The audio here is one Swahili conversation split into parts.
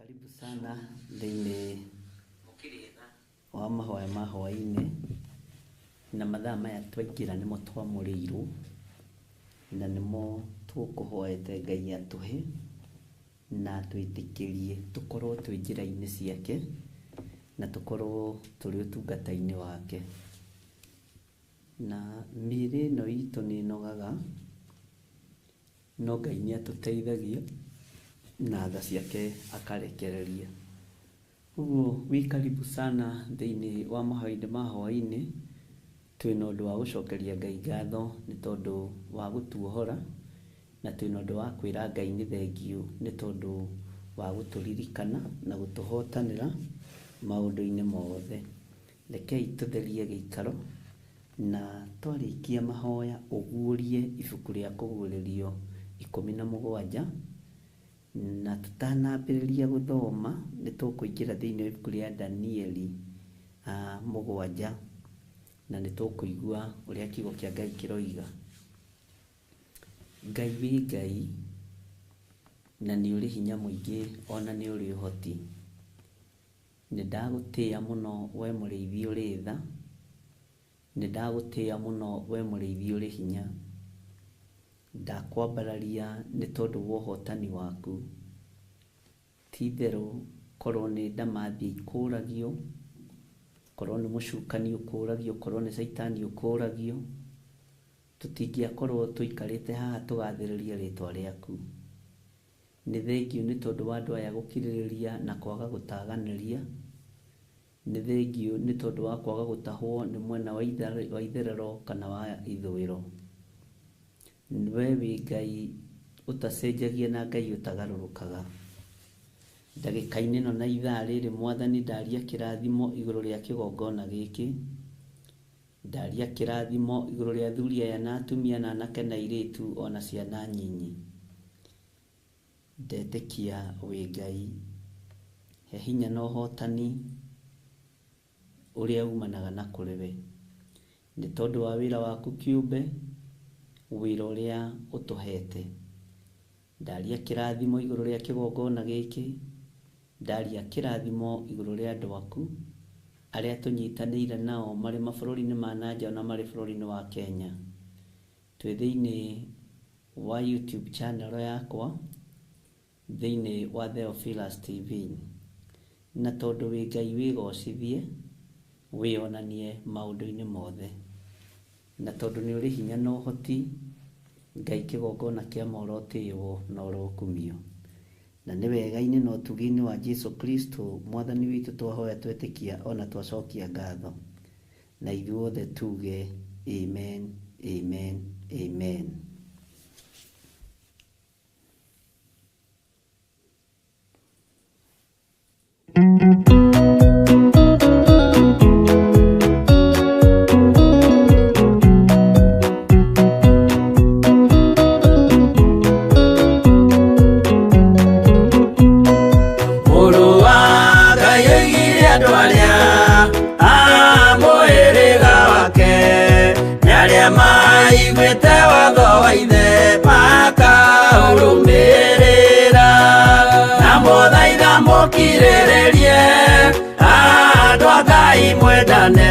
Karibu sana thĩinĩ wa mahoya ma hwaĩ-inĩ, na mathaa maya twaingĩra nĩmo twamũrĩirwo na nĩmo tũkũhoete Ngai atũhe na twĩtĩkĩrie tũkorwo twĩ njĩra-inĩ ciake na tũkorwo tũrĩ ũtungata-inĩ wake. Na mĩĩrĩ ĩno itũ nĩ ĩnogaga, no Ngai nĩ atũteithagia na tha ciake akarekereria. Ũguo wĩ karibu sana thĩinĩ wa mahoya ma hwaĩ-inĩ. Twĩna ũndũ wa gũcokeria Ngai ngatho nĩ tondũ wa gũtuohora, na twĩna ũndũ wa kwĩra Ngai nĩ thengiũ nĩ tondũ wa gũtũririkana na gũtũhotanĩra maũndũ-inĩ mothe. Rekei tũtherie gĩikaro, na twarĩkia mahoya ũguũrie ibuku rĩa kũguũrĩrio 17, na tũtanambĩrĩria gũthoma nĩ tũkũingĩra thĩinĩ wa ibuku rĩa Danieli 7, na nĩ tũkũigua ũrĩa kiugo kĩa Ngai kĩroiga. Ngai wĩ Ngai na nĩ ũrĩ hinya mũingĩ, ona nĩ ũrĩ ũhoti. Nĩ ndagũtĩĩa mũno we mũrĩithi ũrĩ tha, nĩ ndagũtĩĩa mũno we mũrĩithi ũrĩ hinya. Ndakwambararia nĩ tondũ wa ũhotani waku. Ti-itherũ korwo nĩ ndamathi ikũragio, korwo nĩ mũcukani ũkũragio, korwo nĩ Saitani ũkũragio, tũtingĩakorwo tũikarĩte haha tũgathĩrĩria rĩtwa rĩaku. Nĩ thengiũ nĩ tondũ wa andũ aya gũkirĩrĩria na kwaga gũtaganĩria. Nĩ thengiũ nĩ tondũ wa kwaga gũtahwo nĩ mwena wa itherero kana wa ithũĩro. We wĩ Ngai ũtacenjagia na Ngai ũtagarũrũkaga. Ndagĩka-inĩ ĩno na ithaa rĩrĩ Mwathani, ndaria kĩrathimo igũrũ rĩa kĩgongona gĩkĩ. Ndaria kĩrathimo igũrũ rĩa athuri aya na atumia na anake na airĩtu ona ciana nyinyi. Ndetĩkia wĩ Ngai, he hinya na ũhotani ũrĩa umanaga na kũrĩ we, nĩ tondũ wa wĩra waku kĩũmbe, wĩra ũrĩa ũtũhete. Ndaria kĩrathimo igũrũ rĩa kĩgongona gĩkĩ, ndaria kĩrathimo igũrũ rĩa andũ aku arĩa tũnyitanĩire nao marĩ mabũrũri-inĩ ma nanja na marĩ bũrũri-inĩ wa Kenya. Twĩ thĩinĩ wa YouTube channel yakwa, thĩinĩ wa Theophilus TV, na tondũ wĩ Ngai wĩgocithie, wĩonanie maũndũ-inĩ mothe, na tondũ nĩ ũrĩ hinya na ũhoti, Ngai kĩgongona kĩa morotĩĩwo na orokumio. Na nĩ wega-inĩ na ũtugi-inĩ wa Jesũ Kristo Mwathani witũ twahoya twetĩkia ona twacokia ngatho, na ithuothe tuge amen, amen, amen. Kirĩrĩrie andũ a Ngai mwendane,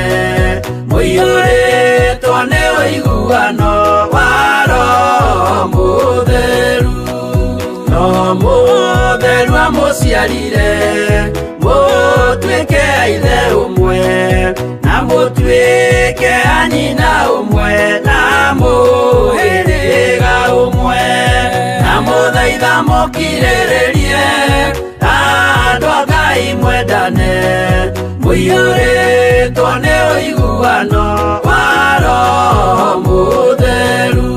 mũiyũrĩtwo nĩ ũiguano wa Roho Mũtheru. Roho Mũtheru amũciarire mũtuĩke a ithe ũmwe, na mũtuĩke a nyina ũmwe, na mũhĩrĩga ũmwe, na mũthaitha mũkirĩrĩrie andũ a Ngai mwendane, mũiyũrĩtwo nĩ ũiguano wa Roho Mũtheru.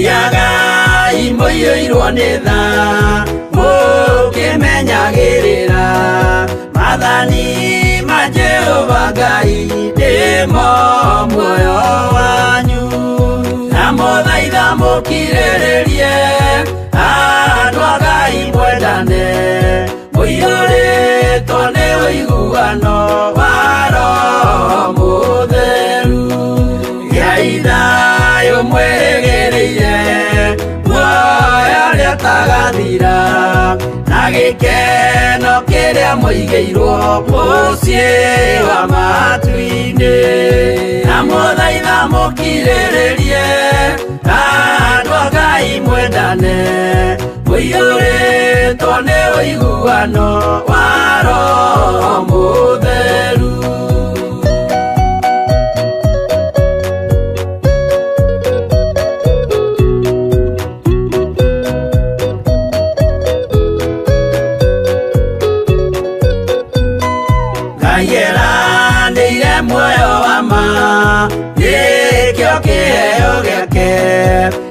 Thiagai mũiyũirwo nĩ tha, mũkĩmenyagĩrĩra mathani ma Jehova Ngai nĩmo muoyo wanyu, na mũthaitha mũkirĩrĩrie andũ a Ngai mwendane, mũiyũrĩtwo nĩ gĩkeno kĩrĩa mũigĩirwo mũciĩ wa matu-inĩ, na mũthaitha mũkirĩrĩrie andũ a Ngai mwendane, mũiyũrĩtwo nĩ ũiguano wa Roho Mũtheru. Ngeranĩire muoyo wa ma, gĩkĩo kĩheo gĩake,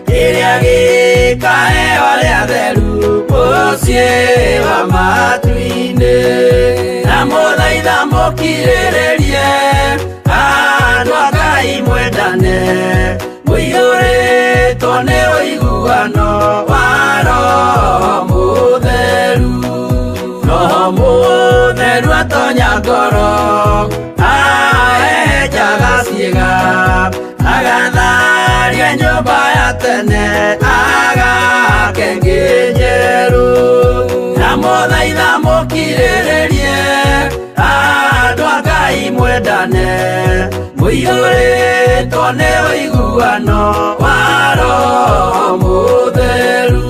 kĩrĩa gĩkaheo rĩa theru mũciĩ wa matu-inĩ, na mũthaitha mũkirĩrĩrie andũ a Ngai mwendane, mũiyũrĩtwo nĩ ũiguano wa Roho Mũtheru. Roho Mũtheru atonya ngoro, ahehenjaga ciĩga, agatharia nyũmba ya tene, agake ĩngĩ njerũ, na mũthaitha mũkirĩrĩrie andũ a Ngai mwendane, mũiyũrĩtwo nĩ ũiguano wa Roho Mũtheru.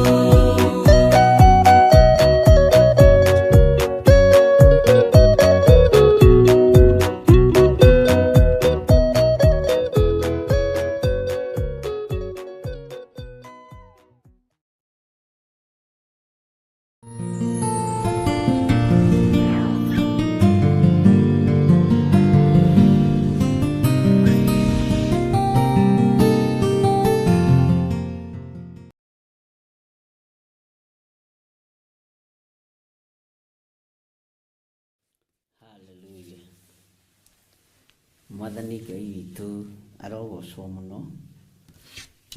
Hallelujah. Mwathani Ngai witũ arogocwo mũno.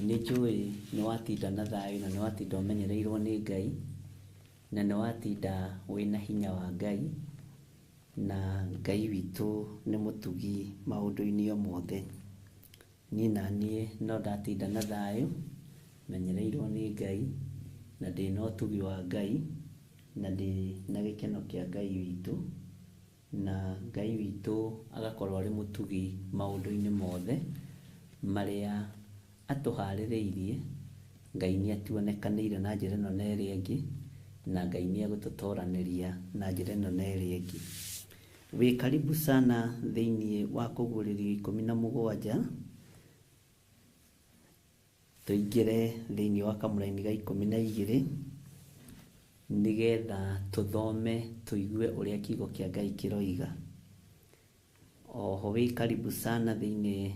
Nĩ njũĩ nĩ watinda na thayũ na nĩ watinda ũmenyereirwo nĩ Ngai, na nĩ watinda wĩna hinya wa Ngai, na Ngai witũ nĩ mũtugi maũndũ-inĩ o mothe. Niĩ na niĩ no ndatinda na thayũ, menyereirwo nĩ Ngai, na ndĩna ũtugi wa Ngai, na ndĩ na gĩkeno kĩa Ngai witũ, na Ngai witũ agakorwo arĩ mũtugi maũndũ-inĩ mothe marĩa atũharĩrĩirie. Ngai nĩ atuonekanĩire na njĩra ĩno na ĩrĩa ĩngĩ, na Ngai nĩ egũtũtoranĩria na njĩra ĩno na ĩrĩa ĩngĩ. Wĩ karibu sana thĩiniĩ wa kũguũrĩrio 17, tũingĩre thĩiniĩ wa kamũraini ga 12 nĩgetha tũthome tũigue ũrĩa kiugo kĩa Ngai kĩroiga. Oho wĩ karibu sana thĩiniĩ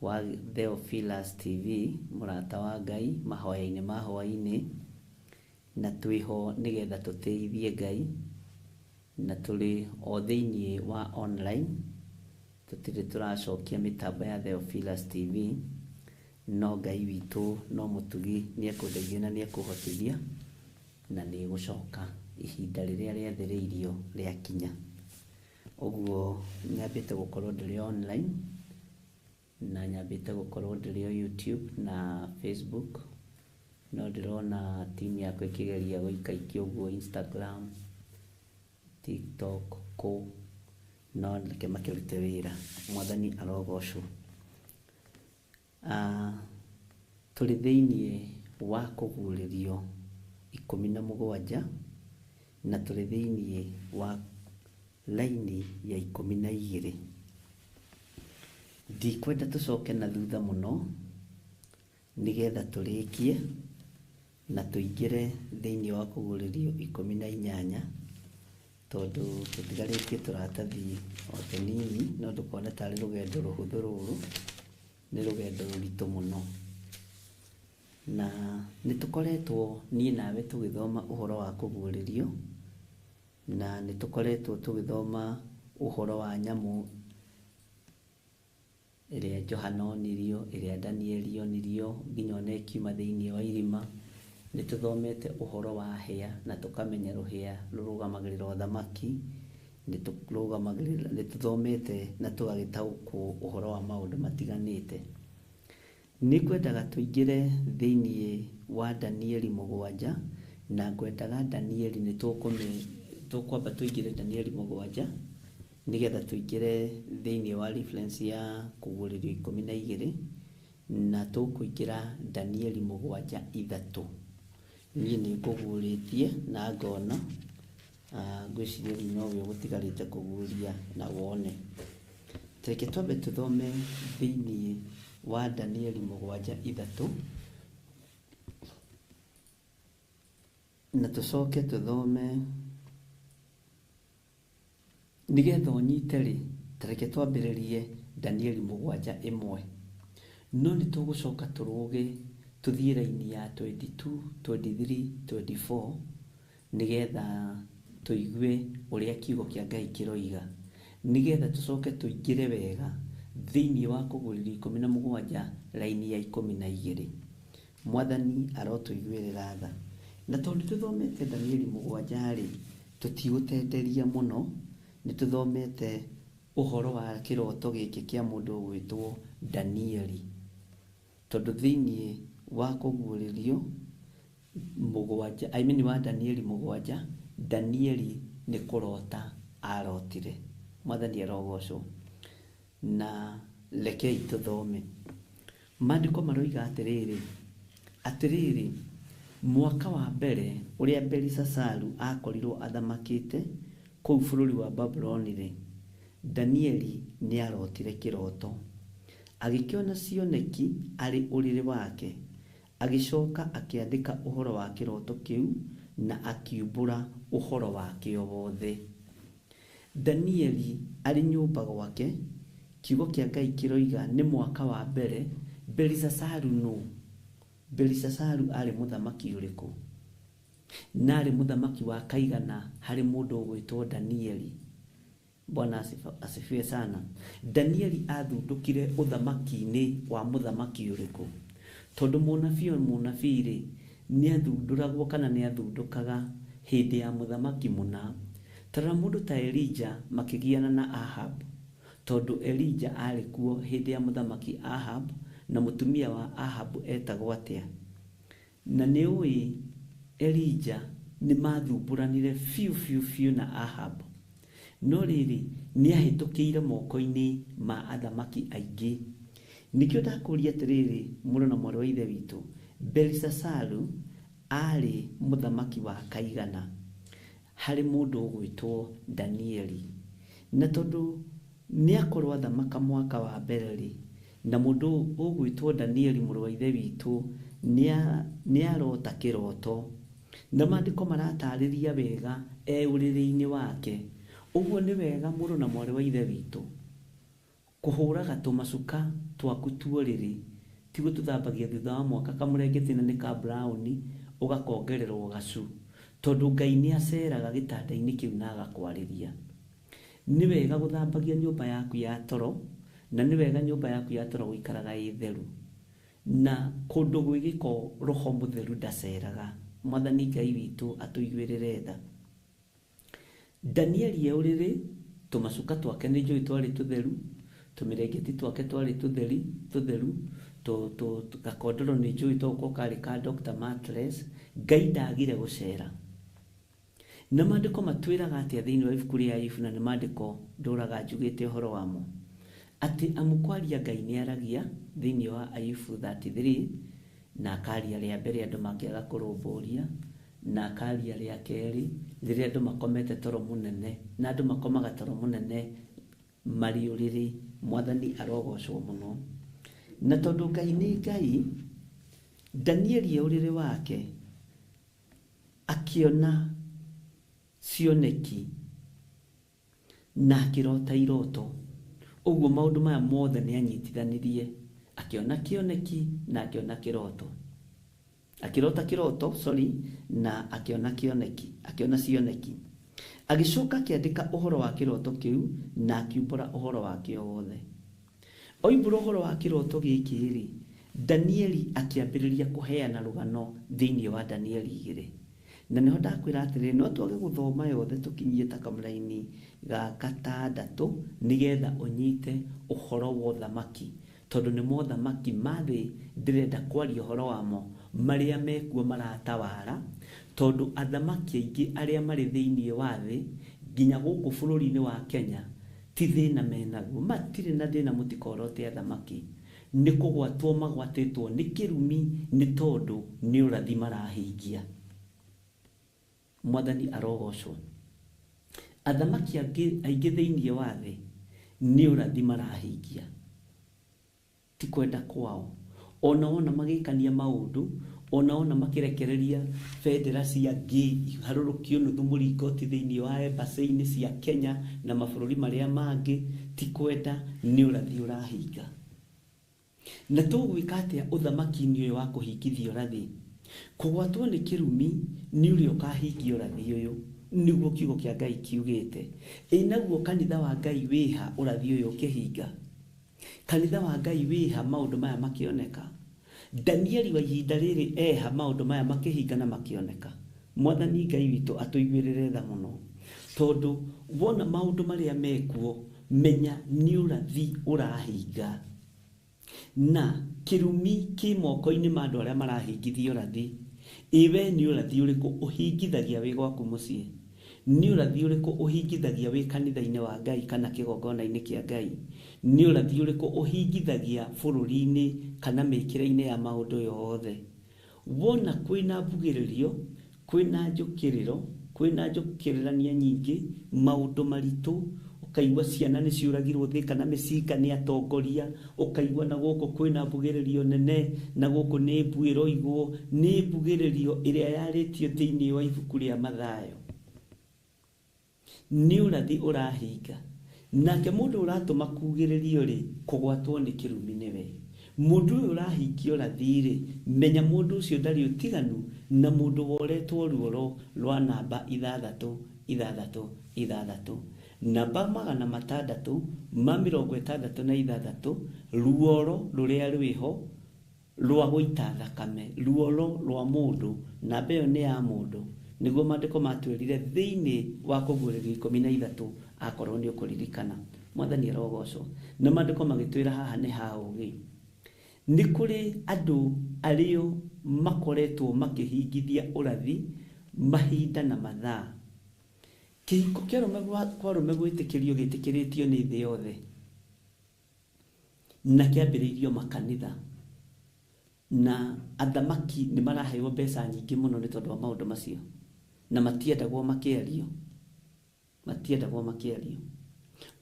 wa Theophilus TV, mũrata wa Ngai, mahoya-inĩ ma hwaĩ-inĩ, na twĩho nĩgetha tũteithie Ngai, na tũrĩ o thĩiniĩ wa online, tũtirĩ tũracokia mĩtambo ya Theophilus TV, no Ngai witũ no mũtugi, nĩ ekũndeithia na nĩ ekũhotithia, na nĩ gũcoka ihinda rĩrĩa rĩathĩrĩirio rĩakinya. Ũguo nyambĩte gũkorwo ndĩrĩ online, na nyambĩte gũkorwo ndĩrĩ o YouTube na Facebook, no ndĩrona timu yakwa ĩkĩgeria gũikaikio ũguo Instagram, TikTok, no reke makĩrute wĩra. Mwathani arogocwo. Tũrĩ thĩiniĩ wa kũguũrĩrio 17, na tũrĩ thĩiniĩ wa laini ya 12. Ndikwenda tũcoke na thutha mũno nĩgetha tũrĩkie na tũingĩre thĩiniĩ wa kũguũrĩrio 18, tondũ tũtigarĩtie tũratathi o tũnini, no tũkona tarĩ rũgendo rũhũthũ rũrũ, nĩ rũgendo rũritũ mũno. Na nĩ tũkoretwo niĩ nawe tũgĩthoma ũhoro wa kũguũrĩrio, na nĩ tũkoretwo tũgĩthoma ũhoro wa nyamũ ĩrĩa Johana onirio, ĩrĩa Danieli onirio, nginya ona ĩkiuma thĩiniĩ wa irima. Nĩ tũthomete ũhoro wa hĩa na tũkamenya rũhĩa rũrũgamagĩrĩra ũthamaki. Nĩ tũthomete na tũgagĩtaũkwo ũhoro wa maũndũ matiganĩte. Nĩ kwendaga tũingĩre thĩiniĩ wa Danieli 7, na ngwendaga Danieli nĩ tũkwamba tũingĩre Danieli 7 nĩgetha tũingĩre thĩinĩ wa reference ya Kũguũrĩrio 12 na tũkũingĩra Danieli 7:3. Niĩ nĩ ngũguũrĩtie na ngona ngwĩciria no we gũtigarĩte kũguũria na wone. Reke twambe tũthome thĩinĩ wa Danieli 7:3 na tũcoke tũthome nĩgetha ũnyite-rĩ. Reke twambĩrĩrie Danieli 7:1. No nĩ tũgũcoka tũrũge tũthiĩ raini ya 22, 23, 24 nĩgetha tũigue ũrĩa kiugo kĩa Ngai kĩroiga, nĩgetha tũcoke tũingĩre wega thĩinĩ wa Kũguũrĩrio 17 raini ya 12. Mwathani arotũiguĩrĩra tha. Na tondũ tũthomete Danieli 7-rĩ, tũtigũtenderia mũno. Nĩ tũthomete ũhoro wa kĩroto gĩkĩ kĩa mũndũ ũgwĩtwo Danieli, tondũ thĩinĩ wa Kũguũrĩrio 7 wa Danieli 7, Danieli nĩ kũrota arotire. Mwathani arogocwo. Na rekei tũthome. Maandĩko maroiga atĩrĩrĩ, mwaka wa mbere ũrĩa Belisasaru akorirwo athamakĩte kũu bũrũri wa Babuloni-rĩ, Danieli nĩ arotire kĩroto, agĩkĩona cioneki arĩ ũrĩrĩ wake, agĩcoka akĩandĩka ũhoro wa kĩroto kĩu na akiumbũra ũhoro wakĩo wothe. Danieli arĩ nyũmba gwake, kiugo kĩa Ngai kĩroiga nĩ mwaka wa mbere. Belisasaru nũ? Belisasaru arĩ mũthamaki ũrĩkũ? Na arĩ mũthamaki wa kaigana harĩ mũndũ ũgwĩtwo Danieli? Bwana asifiwe sana. Danieli athundũkire ũthamaki-inĩ wa mũthamaki ũrĩkũ? Tondũ mũnabii-rĩ nĩ athundũragwo kana nĩ athundũkaga hĩndĩ ya mũthamaki mũna. Tara mũndũ ta Elija makĩgiana na Ahab, tondũ Elija arĩ kuo hĩndĩ ya mũthamaki Ahab, na mũtumia wa Ahab etagwo atĩa? Na nĩ ũĩ Elija nĩ mathumburanire fiu na Ahab. No rĩrĩ nĩ ahĩtũkĩire moko-inĩ ma athamaki aingĩ. Nĩkĩo ndakũria atĩrĩrĩ, mũrũ na mwarĩ wa ithe witũ, Belisasaru arĩ mũthamaki wa kaigana harĩ mũndũ ũgwĩtwo Danieli. Na tondũ nĩ akorwo athamaka mwaka wa mbere-rĩ, na mũndũ ũgwĩtwo Danieli mũrũ wa ithe witũ nĩ arota kĩroto, na maandĩko maratarĩria wega ũrĩrĩ-inĩ wake. Ũguo nĩ wega mũrũ na mwarĩ wa ithe witũ kũhũraga tũmacuka twaku tuorĩrĩ, tiguo tũthambagia thutha wa mwaka kamũrengetina nĩ ka brown ũgakongererwo gacu, tondũ Ngai nĩ aceraga gĩtanda-inĩ kĩu na agakwarĩria. Nĩ wega gũthambagia nyũmba yaku ya toro, na nĩ wega nyũmba yaku ya toro gũikaraga ĩ theru, na kũndũ gwĩ gĩko Roho Mũtheru ndaceraga. Mwathani Ngai witũ atũiguĩrĩre tha. Danieli ũrĩrĩ, tũmacuka twake nĩ njũĩ twarĩ tũtheru, tũmĩrengeti twake twarĩ tũtheru, gakondoro nĩ njũĩ togũkorwo karĩ ka Dr. Mattress. Ngai ndagire gũcera. Na maandĩko matwĩraga atĩa thĩinĩ wa ibuku rĩa Ayubu, na nĩ maandĩko ndũraga njugĩte ũhoro wamo, atĩ amũkwaria Ngai nĩ aragia thĩinĩ wa Ayubu 33, na akaria rĩa mbere andũ mangĩaga kũrũmbũria, na akaria rĩa kerĩ rĩrĩa andũ makomete toro mũnene, na andũ makomaga toro mũnene marĩ ũrĩrĩ. Mwathani arogocwo mũno. Na tondũ Ngai nĩ Ngai, Danieli ũrĩrĩ wake akĩona cioneki na akĩrota iroto. Ũguo maũndũ maya mothe nĩ anyitithanirie, akĩona kĩoneki na akĩona kĩroto, akĩrota kĩroto na akĩona cioneki. Agĩcoka akĩandĩka ũhoro wa kĩroto kĩu na akiumbũra ũhoro wakĩo wothe. Oimbũra ũhoro wa kĩroto gĩkĩ-rĩ, Danieli akĩambĩrĩria kũheana rũgano thĩinĩ wa Danieli 2. Na nĩho ndakwĩra atĩrĩrĩ, no twage gũthoma yothe tũkinyie ta kamũraini ga 6 nĩgetha ũnyite ũhoro wa ũthamaki, tondũ nĩ mothamaki mathĩ ndĩrenda kwaria ũhoro wamo marĩa mekuo maratawara, tondu athamaki aingi aria mari thiini wa thi nginya guku bururi-ini wa Kenya ti thina menaguo, matire na thina mutikorote athamaki, ni kugwatwo magwatitwo ni kirumi ni tondu ni urathi marahingia. Mwathani arogocwo. Athamaki aingi thiini wa thi ni urathi marahingia, ti kwenda kwao. Ona magikania maundu, ona makirekereria federa cia ngi harurukio nuthu muringoti thiini wa embassy-ini cia Kenya na mabururi maria mangi, ti kwenda, ni urathi urahinga. Na tugwika atia uthamaki-ini uyu wa kuhingithia urathi? Kugwatwo ni kirumi ni uri ukahingia urathi uyu, niguo kiugo kia Ngai kiugite. Naguo kanitha wa Ngai wiha urathi uyu ukihinga? Kanitha wa Ngai wiha maundu maya makioneka? Danieli wa ihinda riri eha maundu maya makihinga na makioneka? Mwathani Ngai witu atuiguirire tha muno, tondu wona maundu maria mekuo menya ni urathi urahinga. Na kirumi ki moko-ini ma andu aria marahingithia urathi, iwe ni urathi uriku uhingithagia wi gwaku mucii? Ni urathi uriku uhingithagia wi kanitha-ini wa Ngai kana kigongona-ini kia Ngai? Ni urathi uriku uhingithagia bururi-ini kana mikire-ini ya maundu yothe? Wona kwina mbugiririo, kwina njukiriro, kwina njukirirania nyingi, maundu maritu, ukaigua ciana ni ciuragirwo thi kana micinga ni atongoria, ukaigua na guku kwina mbugiririo nene, na guku ni mbuiro igwo, ni mbugiririo iria yaritio thiini wa ibuku ria Mathayo. Ni urathi urahinga. Nake mundu uratuma kugiririo ri kugwatwo ni kirumi niwe. Mundu uyu urahingia urathi ri, menya mundu ucio ndari utiganu na mundu woretwo ruoro rwa namba 666. Namba 666 ruoro ruria rwiho rwa guita thakame, ruoro rwa mundu, namba iyo ni ya mundu. Niguo maandiko matwirire thiini wa Kũguũrĩrio 13 akorwo ni ukuririkana. Mwathani arogocwo. Na maandiko magitwira haha ni ha ugi. Ni kuri andu ario makoretwo makihingithia urathi mahinda na mathaa. Kihiko kia arume gwitikirio gitikiritio ni thi yothe, na kiambiriirio makanitha, na athamaki ni maraheo mbeca nyingi muno ni tondu wa maundu macio, na matiendagwo makiario.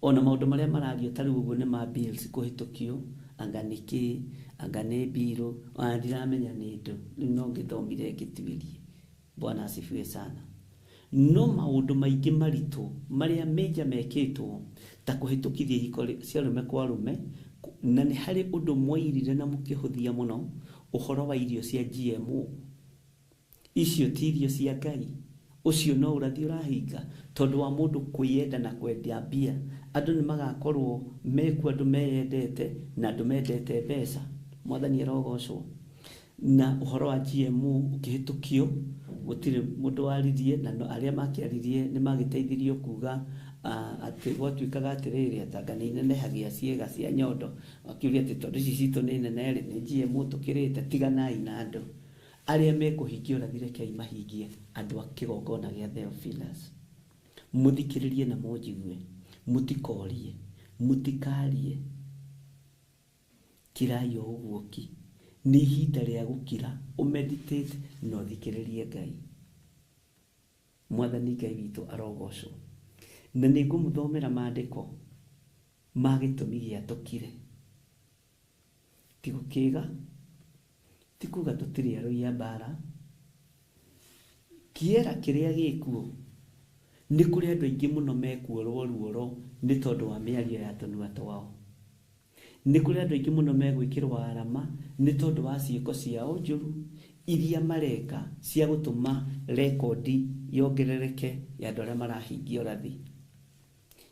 Ona maundu maria marario tari uguo ni ma bills kuhitukio, anga niki, anga ni biro, ona ndiramenya ni ndu, no ngithomire ngitiwirie. Bwana asifiwe sana. No maundu maingi maritu maria meja mekitwo ta kuhitukithia ihiko cia rume kwa rume, na ni hari undu mwairire na mukihuthia muno uhoro wa irio cia GMO. Icio ti irio cia Ngai. Ucio no urathi urahinga tondu wa mundu kwiyenda na kwendia mbia. Andu ni magakorwo meku andu meyendete na andu mendete mbeca. Mwathani arogocwo. Na uhoro wa GMO ukihitukio gutire mundu waririe, na aria makiaririe ni magiteithirio kuga ati gwatuikaga atiriri atanga ni nenehagia ciega cia nyondo, akiuria ati tondu ici citu ni nene ri ni GMO tukirite, tiganai na andu aria mekuhingia urathi rekei mahingie. Andu akigongona gia Theophilus, muthikiririe na munjigue, mutikorie, mutikarie, kirai uguo ki. Ni ihinda ria gukira, umeditate no thikiririe Ngai. Mwathani Ngai witu arogocwo. Na ningumuthomera maandiko ma gitumi gia tukire. Tigukiga, tikuga tutiri aroi ya bara. Kiera kiria gikuo ni kuri andu aingi muno mekuo ruoro ni tondu wa miario ya tunua twao. Ni kuri andu aingi muno megwikirwo arama ni tondu wa ciiko ciao njuru iria mareka cia gutuma rekodi yongerereke ya andu aria marahingia urathi.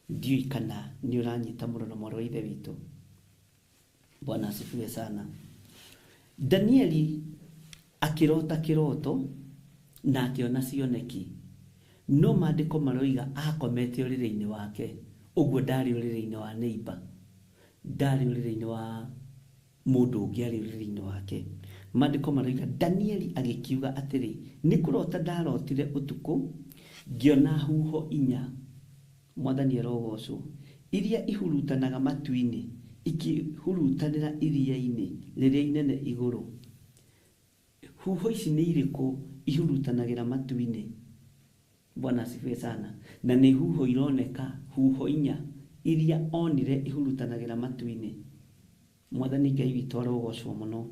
Ndiui kana ni uranyita murono moro ithe witu. Bwana asifiwe sana. Danieli akirota kiroto na akiona cioneki. No maandiko maroiga akomete uriri-ini wake. Uguo ndari uriri-ini wa neighbor, ndari uriri-ini wa mundu ungi ari uriri-ini wake. Maandĩko marauga Danieli agĩkiuga atĩrĩ, nĩ kũrota ndarotire ũtukũ ngĩona huho 4, Mwathani arogocwo, iria ihurutanaga matu-inĩ ikihurutanĩra iria-inĩ rĩrĩa inene igũrũ. Huho ici nĩ irĩkũ ihurutanagĩra matu-inĩ? Bwana asifiwe sana. Na nĩ huho ironeka, huho 4 iria onire ihurutanagĩra matu-inĩ. Mwathani Ngai witũ arogocwo mũno.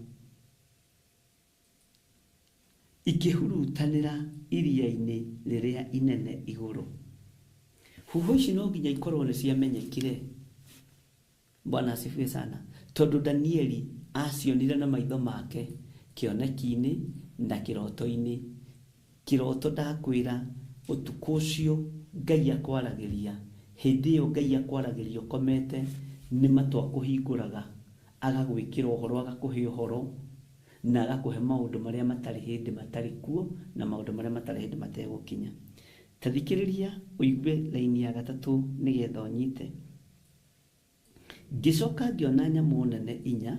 Ikihurutanĩra iria-inĩ rĩrĩa inene igũrũ. Huho ici no nginya ikorwo nĩ ciamenyekire. Bwana asifiwe sana. Tondũ Danieli acionire na maitho make kĩoneki-inĩ na kĩroto-inĩ. Kĩroto ndakwĩra ũtukũ ũcio Ngai akwaragĩria. Hĩndĩ ĩyo Ngai akwaragĩria ũkomete, nĩ matũ akũhingũraga, agagwĩkĩra ũhoro, agakũhe ũhoro, na agakũhe maũndũ marĩa matarĩ hĩndĩ matarĩ kuo, na maũndũ marĩa matarĩ hĩndĩ mategũkinya. Ta thikĩrĩria ũigue laini ya 3 nĩgetha ũnyite. Ngĩcoka ngĩona nyamũ nene 4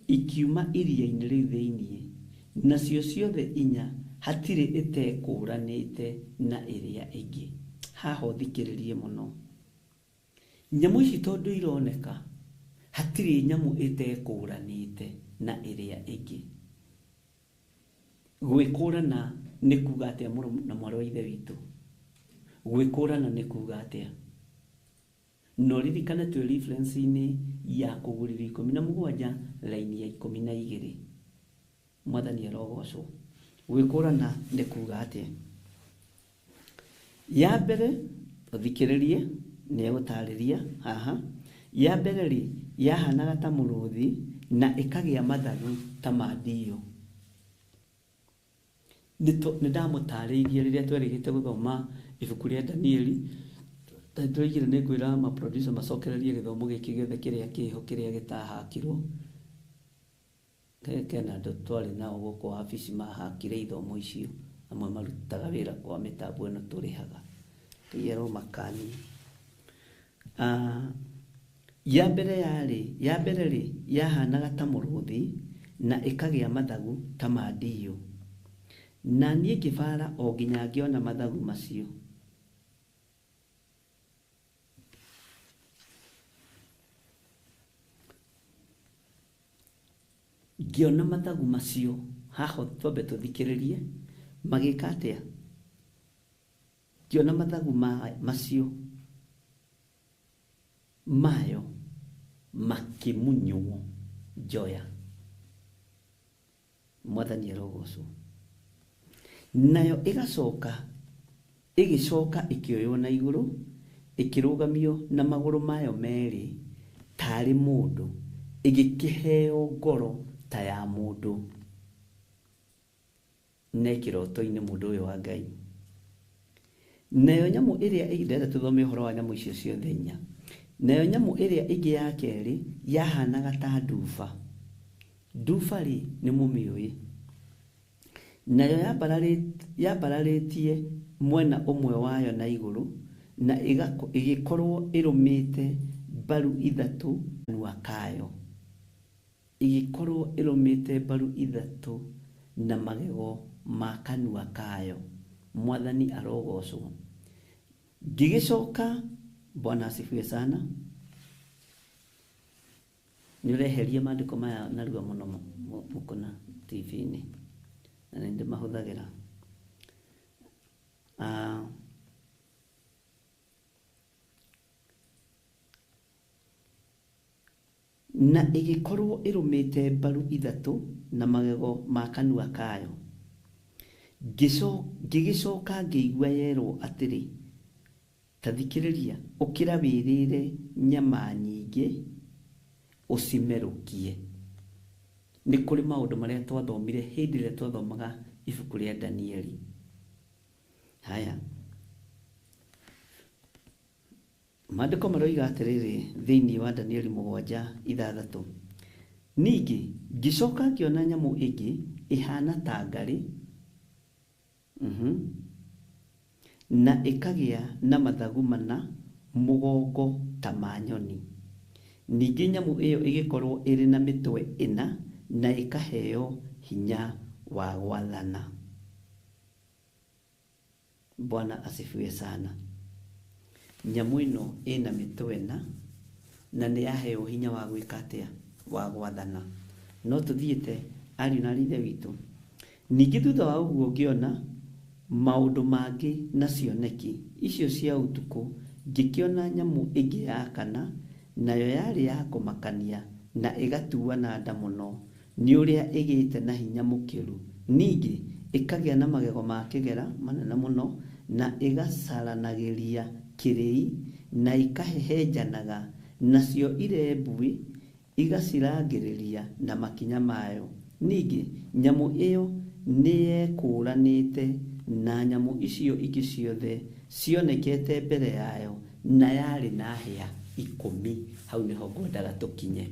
ikiuma iria-inĩ rĩu thĩiniĩ, nacio ciothe 4 hatirĩ ĩtekũranĩte na ĩrĩa ĩngĩ. Haha ũthikĩrĩrie mũno. Nyamũ ici tondũ ironeka, hatirĩ nyamũ ĩtekũranĩte na ĩrĩa ĩngĩ. Gwĩkũrana nĩ kuuga atĩa mũrũ na mwarĩ wa ithe witũ? Gwĩkũrana nĩ kuuga atĩa? No ririkane twĩ reference-inĩ ya Kũgũrĩrwo 17 laini ya 12. Mwathani arogocwo. Gwĩkũrana nĩ kuuga atĩa? Ya mbere ũthikĩrĩrie nĩ egũtarĩria haha. Ya mbere rĩ, yahanaga ta mũrũthi na ĩkagĩa mathagu ta ma ndiyo. Nĩ ndamũtarĩirie rĩrĩa twerĩgĩte gũthoma ibuku rĩa Danieli. Tũigire nĩ ngwĩra maproducer macokererie gĩthomo gĩkĩ gĩothe kĩrĩa kĩho kĩrĩa gĩtahakirwo. Kena andũ twarĩ nao gũkũ wabici mahakire ithomo icio, amwe marutaga wĩra kwa mĩtambo ĩno tũrĩhaga. Tũiyerwo makani. Ya mbere rĩ yahanaga ta mũrũthi na ĩkagĩa mathagu ta ma ndiyo. Na niĩ ngĩbara o nginya ngĩona mathagu macio. Ngĩona mathagu macio, haha twambe tũthikĩrĩrie magĩka atĩa. Ngĩona mathagu macio mayo makĩmunywo njoya. Mwathani arogocwo. Nayo ĩgĩcoka ĩkĩoywo na igũrũ, ĩkĩrũgamio na magũrũ mayo merĩ tarĩ mũndũ, ĩgĩkĩheo ngoro ta ya mũndũ. Na kĩroto-inĩ mũndũ ũyũ wa Ngai. Nayo nyamũ ĩrĩa ĩgĩndete tũthome ũhoro wa nyamũ icio ciothe 4. Nayo nyamũ ĩrĩa ĩngĩ ya kerĩ yahanaga ta nduba. Nduba rĩ nĩ mũmĩũĩ. Nayo yambararĩtie mwena ũmwe wayo na igũrũ, na ĩgĩkorwo ĩrũmĩte mbaru 3 kanua kayo. Ĩgĩkorwo ĩrũmĩte mbaru 3 na magego ma kanua kayo. Mwathani arogocwo. Ngĩgĩcoka, Bwana asifiwe sana. Nĩ ũreheria maandĩko maya narua mũno mũkona TV-inĩ. Na nĩ ndĩmahũthagĩra. Na ĩgĩkorwo ĩrũmĩte mbaru 3 na magego ma kanua kayo. Ngĩgĩcoka ngĩigua yerwo atĩrĩ, ta thikĩrĩria, ũkĩra wĩrĩre nyama nyingĩ ũcimerũkie. Nĩ kũrĩ maũndũ marĩa twathomire hĩndĩ ĩrĩa twathomaga ibuku rĩa Danieli. Haya. Maandĩko maroiga atĩrĩrĩ thĩinĩ wa Danieli 7:6. Ningĩ ngĩcoka ngĩona nyamũ ĩngĩ ĩhana ta ngarĩ. Na ĩkagĩa na mathagu 4 mũgongo ta ma nyoni. Ningĩ nyamũ ĩyo ĩgĩkorwo ĩrĩ na mĩtwe 4 na ĩkaheo hinya wa gwathana. Bwana asifiwe sana. Nyamu ino ina mitwe na nĩ yaheo hinya wa gwĩka atĩa, wa gwathana. No tuthiĩte ariũ na ithe witũ. Ningĩ thutha wa ũguo ngĩona maũndũ mangĩ na cioneki icio cia ũtukũ, ngĩkĩona nyamũ ĩngĩ ya kana, nayo yarĩ ya kũmakania na ĩgatuana nda mũno nĩ ũrĩa ĩgĩte na hinya mũkĩru. Ningĩ ĩkagĩa na magego ma kĩgera manene mũno na ĩgacaranagĩria kĩrĩi na ikahehenjanaga, nacio irembui igacirangĩrĩria na makinya mayo. Ningĩ nyamũ ĩyo nĩyekũranĩte na nyamũ icio ingĩ ciothe cionekete mbere yayo, na yarĩ na hĩa 10. Hau nĩho ngwendaga tũkinye.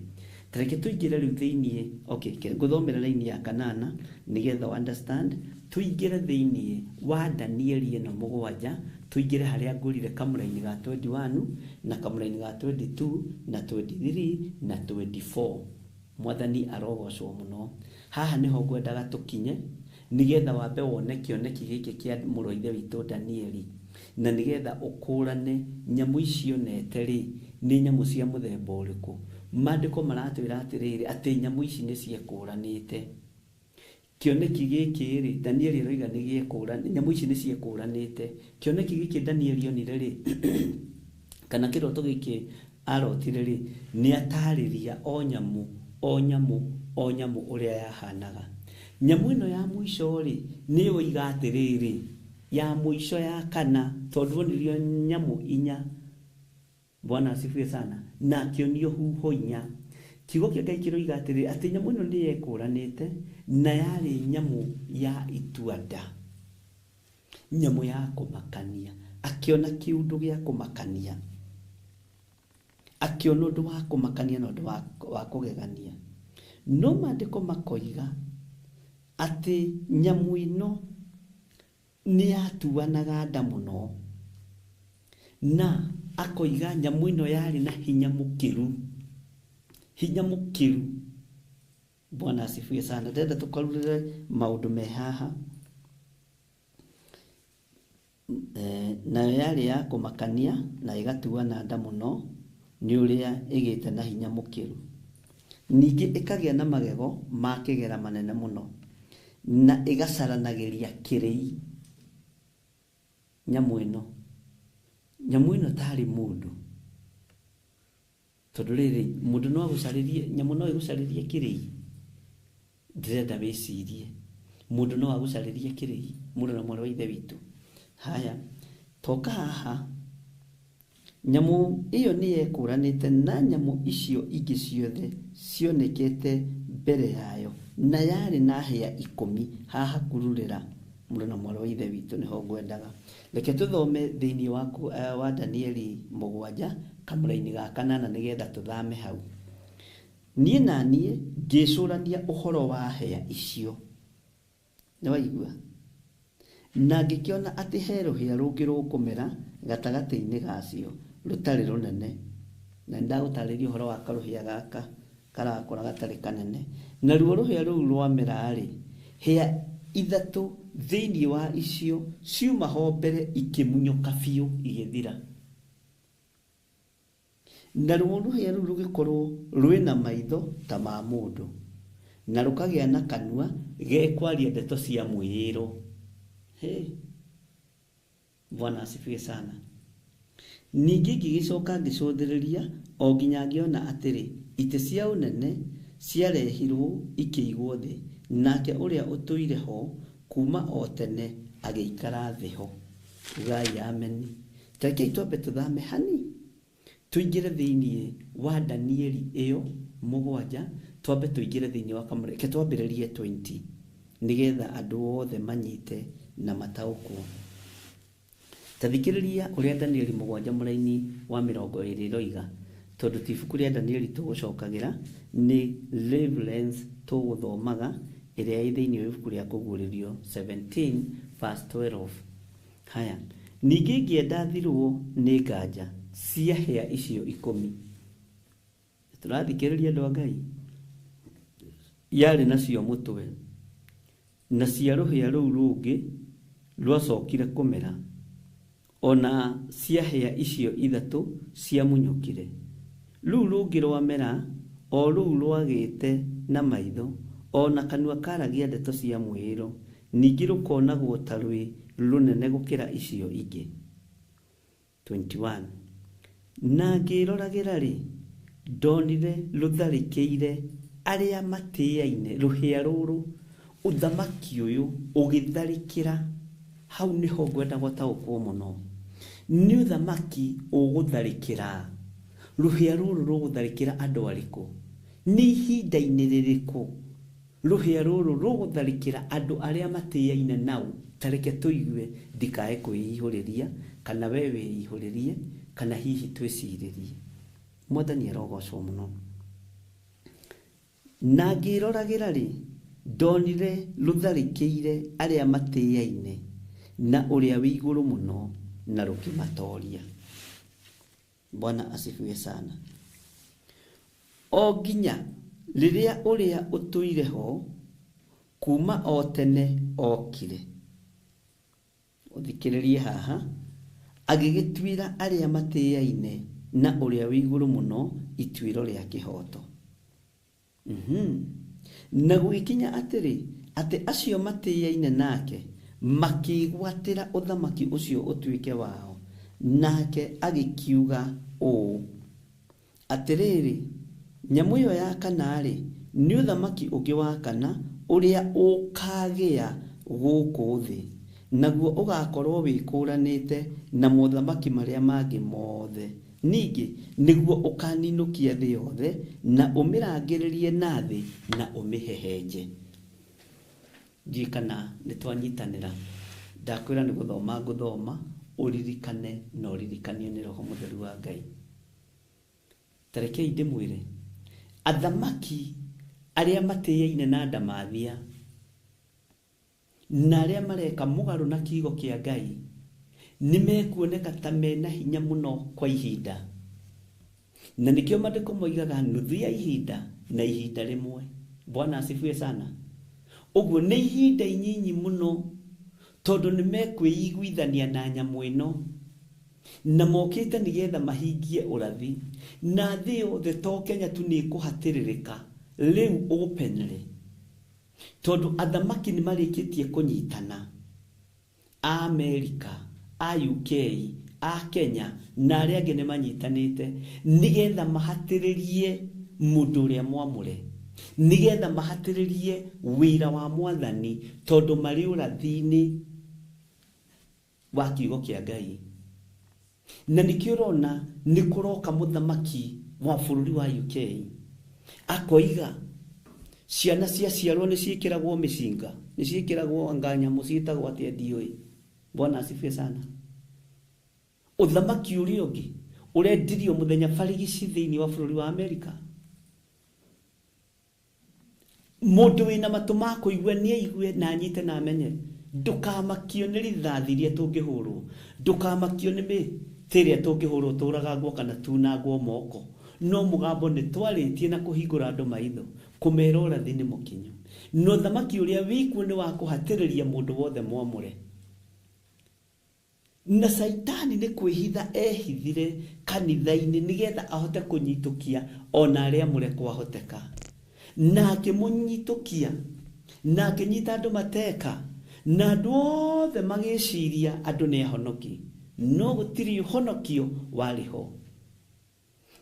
Tareke tũingĩre rĩu thĩiniĩ. Okay, ngũthomera raini ya 8 nĩgetha understand. Tũingĩre thĩiniĩ wa Danieli ĩno 7, tũingĩre harĩa ngũrire kamũraini ga 21 na kamũraini ga 22 na 23 na 24. Mwathani arogocwo mũno. Haha nĩho ngwendaga tũkinye nĩgetha wambe wone kĩoneki gĩkĩ kĩa mũrũ ithe witũ Danieli, na nĩgetha ũkũrane nyamũ icio nete-rĩ nĩ nyamũ cia mũthemba ũrĩkũ. Maandĩko maratwĩra atĩrĩrĩ atĩ nyamũ ici nĩ ciekũranĩte. Kĩoneki gĩkĩ-rĩ Danieli aroiga nĩ gĩekũranĩte, nyamũ ici nĩ ciekũranĩte. Kĩoneki gĩkĩ Danieli onire-rĩ kana kĩroto gĩkĩ arotire-rĩ nĩ atarĩria o nyamũ o nyamũ o nyamũ ũrĩa yahanaga. Nyamũ ĩno ya mũico-rĩ nĩ oiga atĩrĩrĩ, ya mũico ya kana, tondũ onirio nyamũ 4. Bwana asifiwe sana. Na akĩonio huho 4. Kiugo kĩa Ngai kĩroiga atĩrĩrĩ atĩ nyamũ ĩno nĩ yekũranĩte na yarĩ nyamũ ya itua-nda, nyamũ ya kũmakania. Akĩona kĩũndũ gĩa kũmakania, akĩona ũndũ wa kũmakania na ũndũ wa kũgegania. No maandĩko makoiga atĩ nyamũ ĩno nĩ yatuanaga nda mũno, na akoiga nyamũ ĩno yarĩ na hinya mũkĩru. Hinya mũkĩru. Bwana asifiwe sana. Ndenda tũkarũrĩre maũndũ me haha. Nayo yarĩ ya kũmakania na ĩgatuana nda mũno nĩ ũrĩa ĩgĩte na hinya mũkĩru. Ningĩ ĩkagĩa na magego ma kĩgera manene mũno na ĩgacaranagĩria kĩrĩi. Nyamũ ĩno tarĩ mũndũ, tondũ rĩrĩ mũndũ no agũcarĩrie, nyamũ no ĩgũcarĩrie kĩrĩi. Ndĩrenda wĩcirie mũndũ no agũcarĩrie kĩrĩi, mũndũ na mwarĩ wa ithe witũ. Haya, toka haha. Nyamũ ĩyo nĩ yekũranĩte na nyamũ icio ingĩ ciothe cionekete mbere yayo, na yarĩ na hĩa 10. Haha kururĩra mũndũ na mwarĩ wa ithe witũ nĩho ngwendaga. Reke tũthome thĩiniĩ wa Danieli 7 kamũraini ga 8 nĩgetha tũthame hau. Niĩ na niĩ ngĩcũrania ũhoro wa hĩa icio. Nĩ waigua? Na ngĩkĩona atĩ he rũhĩa rũngĩ rũkũmera gatagatĩ-inĩ gacio rũtarĩ rũnene. Na ndagũtarĩria ũhoro wa karũhĩa gaka karakũra gatarĩ kanene. Naruo rũhĩa rũu rwamera-rĩ, hĩa 3 thĩiniĩ wa icio ciuma ho mbere ikĩmunyũka biũ igĩthira. Naruo rũhĩa rũu rũgĩkorwo rwĩna maitho ta ma mũndũ, na rũkagĩa na kanua gekwaria ndeto cia mwĩĩro. Bwana asifiwe sana. Ningĩ ngĩgĩcoka ngĩcũthĩrĩria o nginya ngĩona atĩrĩ itĩ cia ũnene ciarehirwo ikĩigwo thĩ, nake ũrĩa ũtũire ho kuma o tene agĩikara thĩ ho. Ugai ameni. Rekei twambe tũthame hani tũingĩre thĩiniĩ wa Danieli ĩyo 7, twambe tũingĩre thĩiniĩ wa kamũra. Reke twambĩrĩrie 20 nĩgetha andũ othe manyite na mataũkwo. Tathikĩrĩria ũrĩa Danieli 7 mũraini wa 20 roiga, tondũ ti ibuku rĩa Danieli tũgũcokagĩra, nĩ Revelance tũgũthomaga ĩrĩa ĩ thĩiniĩ wa ibuku rĩa kũguũrĩrio 17 verse 12. Haya, ningĩ ngĩenda thirwo nĩ nganja cia hĩa icio 10. Tũrathikĩrĩria andũ a Ngai. Yarĩ nacio mũtwe na cia rũhĩa rũu rũngĩ rwacokire kũmera, ona ciahĩa icio ithatũ ciamunyũkire. Rũu rũngĩ rwamera, o rũu rwagĩte na maitho, ona kanua karagia ndeto cia mwĩĩro, ningĩ rũkonagwo ta rwĩ rũnene gũkĩra icio ingĩ. 21. Na ngĩroragĩra rĩ, ndonire rũtharĩkĩire arĩa matĩĩaine. Rũhĩa rũrũ, ũthamaki ũyũ ũgĩtharĩkĩra, hau nĩho ngwenda gũtaũkwo mũno. Nĩ ũthamaki ũgũtharĩkĩra. Rũhĩa rũrũ rũgũtharĩkĩra andũ arĩkũ? Nĩ ihinda-inĩ rĩrĩkũ rũhĩa rũrũ rũgũtharĩkĩra andũ arĩa matĩĩaine nao? Tareke tũigue, ndikae kwĩihũrĩria, kana we wĩihũrĩrie, kana hihi twĩcirĩrie. Mwathani arogocwo mũno. Na ngĩroragĩra rĩ, ndonire rũtharĩkĩire arĩa matĩĩaine na ũrĩa wĩ igũrũ mũno, na rũkĩmatooria. Bwana asifiwe sana. O nginya rĩrĩa ũrĩa ũtũire ho kuma o tene okire. Ũthikĩrĩrie haha, agĩgĩtuĩra arĩa matĩĩaine na ũrĩa wĩ igũrũ mũno ituĩro rĩa kĩhooto. Na gũgĩkinya atĩrĩ, atĩ acio matĩĩaine nake makĩgwatĩra ũthamaki ũcio ũtuĩke wao. Nake agĩkiuga ũũ atĩrĩrĩ, nyamũ ĩyo ya kana rĩ, nĩ ũthamaki ũngĩ wa kana ũrĩa ũkagĩa gũkũ thĩ, naguo ũgakorwo wĩkũranĩte na mothamaki marĩa mangĩ mothe. Ningĩ nĩguo ũkaninũkia thĩ yothe, na ũmĩrangĩrĩrie na thĩ, na ũmĩhehenje. Njikana nĩ twanyitanĩra. Ndakwĩra nĩ gũthoma ngũthoma, ũririkane na ũririkanio nĩ Roho Mũtheru wa Ngai. Tarekei ndĩmwĩre, athamaki arĩa matĩĩaine na ndamathia, na arĩa mareka mũgarũ na kiugo kĩa Ngai, nĩ mekuoneka ta mena hinya mũno kwa ihinda. Na nĩkĩo maandĩko moigaga nuthu ya ihinda na ihinda rĩmwe. Bwana asifiwe sana. Ũguo nĩ ihinda inyinyi mũno, tondũ nĩ mekwĩiguithania na nyamũ ĩno, na mokĩte nĩgetha mahingie ũrathi, na thĩ yothe to Kenya tu nĩ ĩkũhatĩrĩrĩka rĩu openly, tondũ athamaki nĩ marĩkĩtie kũnyitana. A Amerika, a UK, a Kenya na arĩa angĩ nĩ manyitanĩte nĩgetha mahatĩrĩrie mũndũ ũrĩa mwamũre, nĩgetha mahatĩrĩrie wĩra wa Mwathani, tondũ marĩ ũrathi-inĩ wa kiugo kĩa Ngai. Na nĩkĩo ũrona nĩ kũroka mũthamaki wa bũrũri wa UK akoiga ciana ciaciarwo nĩ ciĩkĩragwo mĩcinga, nĩ ciĩkĩragwo nganyamũ ciĩtagwo atĩa ndiũĩ. Bwana asifiwe sana. Ũthamaki ũrĩa ũngĩ ũrendirio mũthenya barigici thĩinĩ wa bũrũri wa Amerika. Mũndũ wĩna matũ ma kũigua nĩ aigue na anyite na amenye. Ndũkamakio nĩ rithathi iria tũngĩhũrwo, ndũkamakio nĩ mĩtĩ ĩrĩa tũngĩhũrwo tũragangwo kana tunangwo moko. No mũgambo nĩ twarĩtie na kũhingũra andũ maitho, kũmera ũrathi nĩ mũkinyu. No ũthamaki ũrĩa wĩkuo nĩ wa kũhatĩrĩria mũndũ wothe mwamũre. Na Saitani nĩ kwĩhitha ehithire kanitha-inĩ nĩgetha ahote kũnyitũkia ona arĩa amũre kwahoteka. Na akĩmũnyitũkia, na akĩnyita andũ mateka, na andũ othe magĩciria andũ nĩ ahonoki. No gũtirĩ ũhonokio warĩ ho.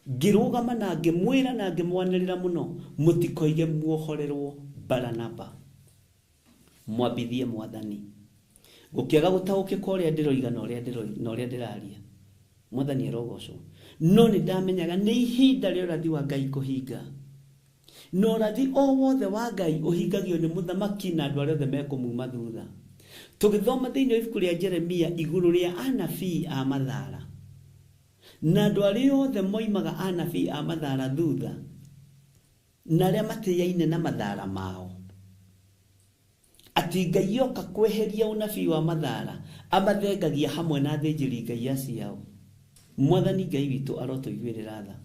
Ngĩrũgama na ngĩmwĩra na ngĩmwanĩrĩra mũno, mũtikoige muohorerwo Baranaba, mwambithie Mwathani. Gũkĩaga gũtaũkĩka ũrĩa ndĩroiga na ũrĩa ndĩraria. Mwathani arogocwo. No nĩ ndamenyaga nĩ ihinda rĩa ũrathi wa Ngai kũhinga. No ũrathi o wothe wa Ngai ũhingagio nĩ mũthamaki na andũ arĩa othe mekũmuma thutha. Tũgĩthoma thĩinĩ wa ibuku rĩa Jeremia igũrũ rĩa anabii a mathaara, na andũ arĩa othe moimaga anabii a mathaara thutha, na arĩa matĩĩaine na mathaara mao, atĩ Ngai oka kweheria ũnabii wa mathaara amathengagia hamwe na athĩnjĩri Ngai aciao. Mwathani Ngai witũ arotũiguĩrĩra tha.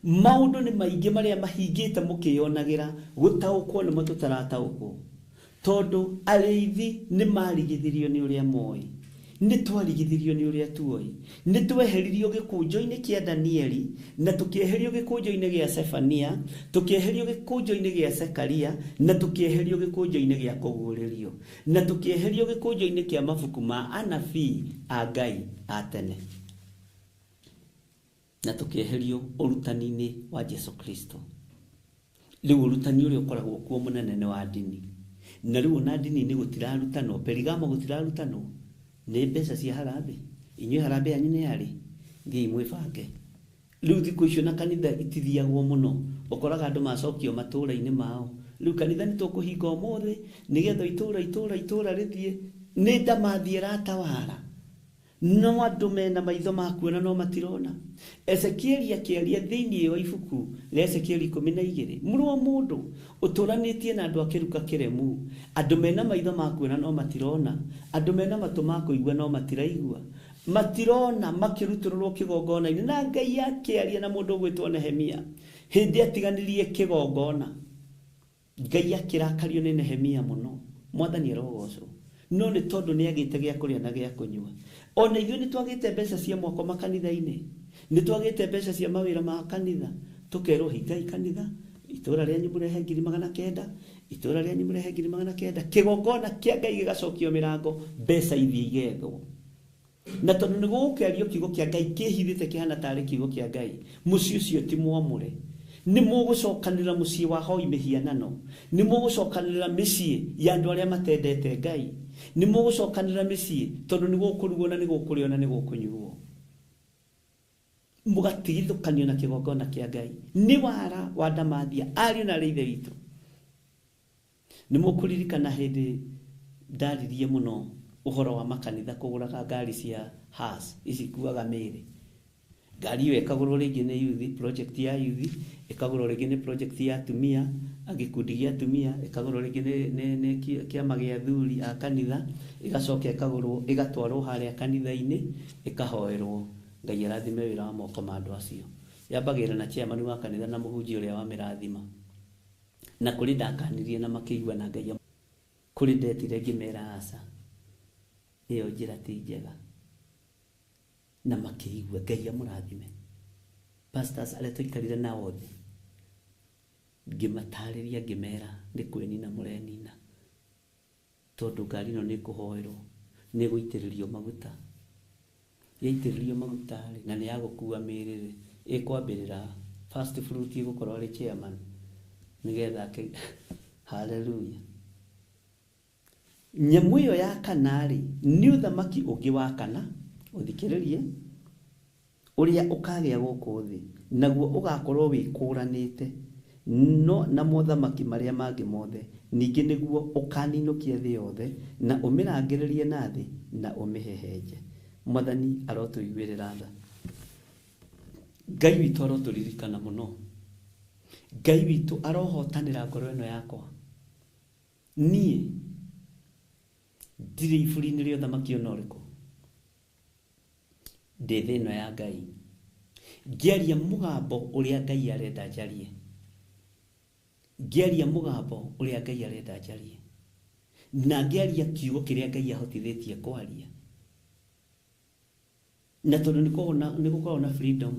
maundu ni maingi maria mahingite mukionagira gutaukwo ni matutarataukwo tondu areithi ni marigithirio ni uria moi ni twarigithirio ni uria tuoi ni tweheririo gikunjo-ini kia Danieli na tukieherio gikunjo-ini gia Sefania tukieherio gikunjo-ini gia Zekaria na tukieherio gikunjo-ini gia kuguririo na tukieherio gikunjo-ini kia mabuku ma anabii a Ngai a tene na tukieherio urutani-ini wa Jesu Kristo. Riu urutani uria ukoragwo kuo munene wa dini na riu na dini ni gutirarutano Perigamo gutirarutano ni mbeca cia harambe inyuĩ harambe yanyu nĩ yarĩ thiĩ mwĩbange. Riu thikũ icio na kanitha itithiagwo mũno ũkoraga andũ macokio matũũra-inĩ mao riu kanitha nĩ tũkũhinga ũmũthĩ nĩgetha itũũra rĩthiĩ nĩ ndamathi ĩratawara no andũ mena maitho ma kuona no matirona. Ezekieli akĩaria thĩinĩ wa ibuku rĩa Ezekieli 12 mũrũ wa mũndũ ũtũranĩtie na andũ akĩruka kĩremu andũ mena maitho ma kuona no matirona andũ mena matũ ma kũigua no matiraigua matirona makĩrutũrũrwo kĩgongona-inĩ na Ngai akĩaria na mũndũ ũgwĩtwo Nehemia hĩndĩ atiganirie kĩgongona. Ngai akĩrakario nĩ Nehemia mũno Mwathani arogocwo no nĩ tondũ nĩ agĩte gĩa kũrĩa na gĩa kũnyua. Ona ithuĩ nĩ twagĩte mbeca cia mwako makanitha-inĩ nĩ twagĩte mbeca cia mawĩra ma kanitha tũkerwo hingai kanitha itũũra rĩanyu mũrehe 900 itũũra rĩanyu mũrehe 900 kĩgongona kĩa Ngai gĩgacokio mĩrango mbeca ithiĩ igethwo. Na tondũ nĩ gũgũkĩario kiugo kĩa Ngai kĩhithĩte kĩhana tarĩ kiugo kĩa Ngai mũciĩ ũcio ti mwamũre nĩ mũgũcokanĩrĩra mũciĩ wa hoi mĩhianano nĩ mũgũcokanĩrĩra mĩciĩ ya andũ arĩa matendete Ngai nĩ mũgũcokanĩrĩra mĩciĩ tondũ nĩ gũkũrugwo na nĩ gũkũrĩo na nĩ gũkũnyuo mũgatigithũkanio na kĩgongona kĩa Ngai. Nĩ wara wa ndamathia ariũ na arĩ ithe witũ. Nĩ mũkũririkana hĩndĩ ndaririe mũno ũhoro wa makanitha kũgũraga ngari cia Haas ici kuaga mĩĩrĩ. Ngari ĩyo ĩkagũrwo rĩngĩ nĩ youth project ya youth ĩkagũrwo rĩngĩ nĩ project ya atumia agĩkundi gĩa atumia ĩkagũrwo rĩngĩ nĩ kĩama gĩa athuri a kanitha ĩgacoka ĩkagũrwo ĩgatwarwo harĩa kanitha-inĩ ĩkahoerwo. Ngai arathime wĩra wa moko ma andũ acio. Yambagĩrĩra na chairman wa kanitha na mũhunjia ũrĩa wa mĩrathima na kũrĩ ndakanirie na makĩigua na Ngai kũrĩ ndetire ngĩmera aca ĩyo njĩra ti njega na makĩigua Ngai amũrathime. Pastors arĩa tũikarire nao thĩ ngĩmatarĩria ngĩmera nĩ kwĩnina mũrenina tondũ ngari ĩno nĩ kũhoerwo nĩ gũitĩrĩrio maguta yaitĩrĩrio maguta na nĩ ya gũkua mĩĩrĩ ĩkwambĩrĩra first fruit igũkorwo arĩ chairman nĩgetha hallelujah. Nyamũ ĩyo ya kana-rĩ nĩ ũthamaki ũngĩ wa kana ũthikĩrĩrie ũrĩa ũkagĩa gũkũ thĩ naguo ũgakorwo wĩkũranĩte no na mothamaki marĩa mangĩ mothe ningĩ nĩguo ũkaninũkia thĩ yothe na ũmĩrangĩrĩrie na thĩ na ũmĩhehenje. Mwathani arotũiguĩrĩra tha. Ngai witũ arotũririkana mũno. Ngai witũ arohotanĩra ngoro ĩno yakwa. Niĩ ndirĩ iburi-inĩ rĩa ũthamaki ona ũrĩkũ ndĩ thĩ ĩno ya Ngai ngĩaria mũgambo ũrĩa Ngai arenda njarie ngĩaria mũgambo ũrĩa Ngai arenda njarie na ngĩaria kiugo kĩrĩa Ngai ahotithĩtie kwaria. Na tondũ nĩ gũkorwo na freedom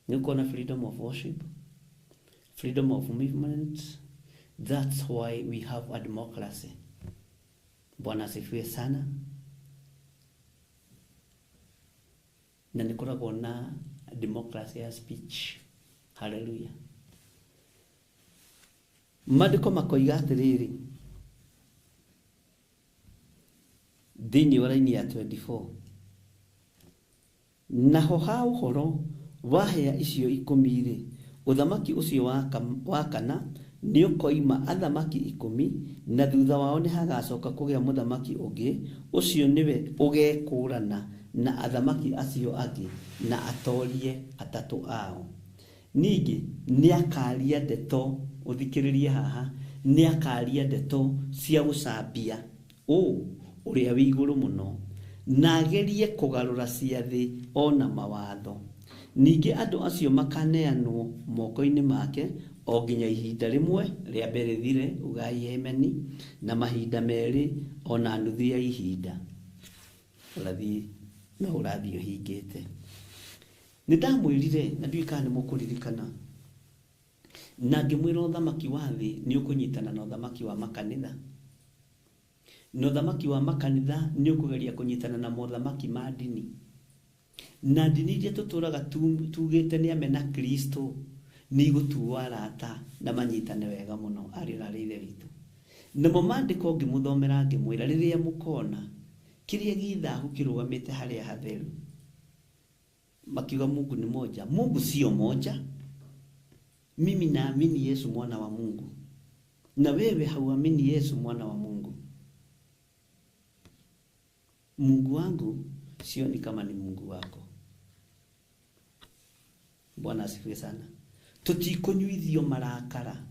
nĩ gũkorwo na freedom of worship freedom of movement. That's why we have a democracy. Bwana asifiwe sana. Na nikoragwo na democracy ya speech. Hallelujah. Maandĩko makoiga atĩrĩrĩ thĩinĩ wa raini ya 24 naho ha ũhoro wa hĩa icio 10-rĩ ũthamaki ũcio wa kana nĩ ũkoima athamaki 10 na thutha wao nĩ hagacoka kũgĩa mũthamaki ũngĩ ũcio nĩwe ũgekũrana na athamaki acio angĩ na atorie atatũ ao. Ningĩ nĩ akaria ndeto ũthikĩrĩrie haha nĩ akaria ndeto cia gũcambia ũrĩa wĩ igũrũ mũno na agerie kũgarũra ciathĩ ona mawatho ningĩ andũ acio makaneanwo moko-inĩ make o nginya ihinda rĩmwe rĩa mbere rĩthire, ugai ameni, na mahinda merĩ ona nuthu ya ihinda ũrathiĩ no ũrathiĩ ũhingĩte. Nĩ ndamwĩrire na ndiũĩ kana nĩ mũkũririkana, na ngĩmwĩra ũthamaki wa thĩ nĩ ũkũnyitana na ũthamaki wa makanitha, na ũthamaki wa makanitha nĩ ũkũgeria kũnyitana na mothamaki ma ndini, na ndini iria tũtũraga tugĩte nĩ amena Kristo nĩ igũtuo arata na manyitane wega mũno ariũ na ithe witũ. Namo maandĩko ngĩmũthomera ngĩmwĩra rĩrĩa mũkona kĩrĩa gĩthahu kĩrũgamĩte harĩa hatheru, makiuga Mungu ni moja. Mungu sio moja. Mimi naamini Yesu mwana wa Mungu, na wewe hauamini Yesu mwana wa Mungu. Mungu wangu sio ni kama ni Mungu wako. Bwana asifiwe sana. Tutikũnyuithio marakara,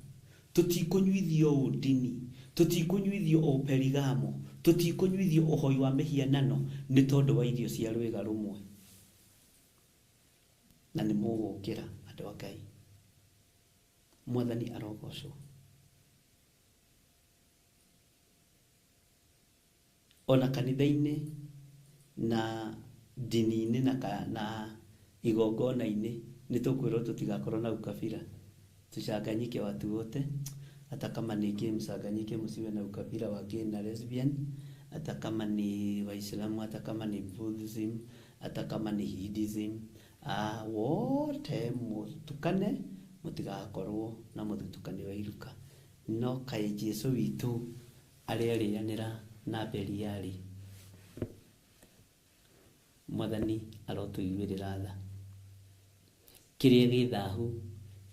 tutikũnyuithio udini, tutikũnyuithio operigamo, tutikũnyuithio ũhoi wa mĩhianano nĩ tondũ wa irio cia rwĩga rũmwe. Na nĩ mũgũkĩra andũ a Ngai. Mwathani arogocwo. Ona kanitha-inĩ na dini-inĩ na igongona-inĩ nĩ tũkwĩrwo tũtigakorwo na ukabila. Tuchanganyike watu wote, hata kama ni gay mchanganyike, msiwe na ukabila wa gay na lesbian, hata kama ni Waislamu, hata kama ni Buddhism, hata kama ni Hinduism, wote mutukane, mutigakorwo na mutukane wa iruka. No kaĩ Jesu witũ arĩanĩra na Beliali. Mwathani arotũiguĩrĩra tha. Kĩrĩa gĩthahu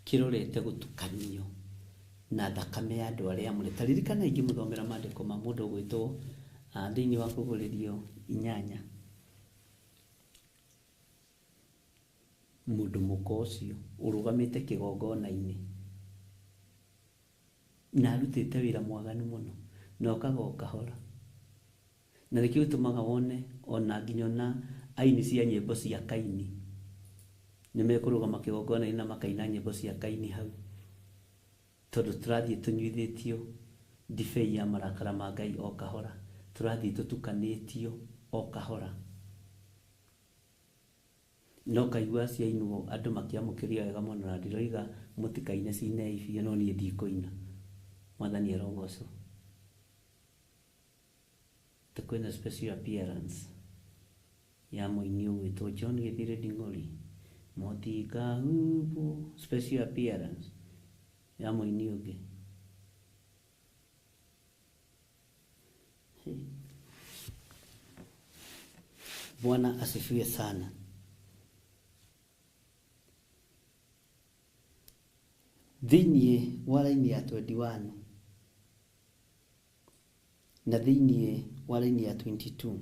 kĩrorete gũtukanio na thakame ya andũ arĩa amũre. Taririkana ingĩ mũthomera maandĩko ma mũndũ ũgwĩtwo thĩinĩ wa Kũgũrĩrio 8. Mũndũ mũko ũcio ũrũgamĩte kĩgongona-inĩ na arutĩte wĩra mwaganu mũno, na okaga o kahora. Na nĩkĩo gĩtũmaga wone ona nginya na aini cia nyĩmbo cia Kaini nĩ mekũrũgama kĩgongona-inĩ na makaina nyĩmbo cia Kaini hau, tondũ tũrathiĩ tũnyuithĩtio ndibei ya marakara ma Ngai o kahora, tũrathiĩ tũtukanĩtio o kahora. No kaigua ciainwo andũ makĩamũkĩria wega mũno, na ndiroiga mũtikaine cineibia, no niĩ ndikũina. Mwathani arogocwo. Kwĩna special appearance ya mũini ũgwĩtwo John Gĩthire Nding'ori. Motinga hubu special appearance ya mũini ũngĩ. Bwana asifiwe sana. Thĩinĩ wa raini ya 21 na thĩinĩ wa raini ya 22,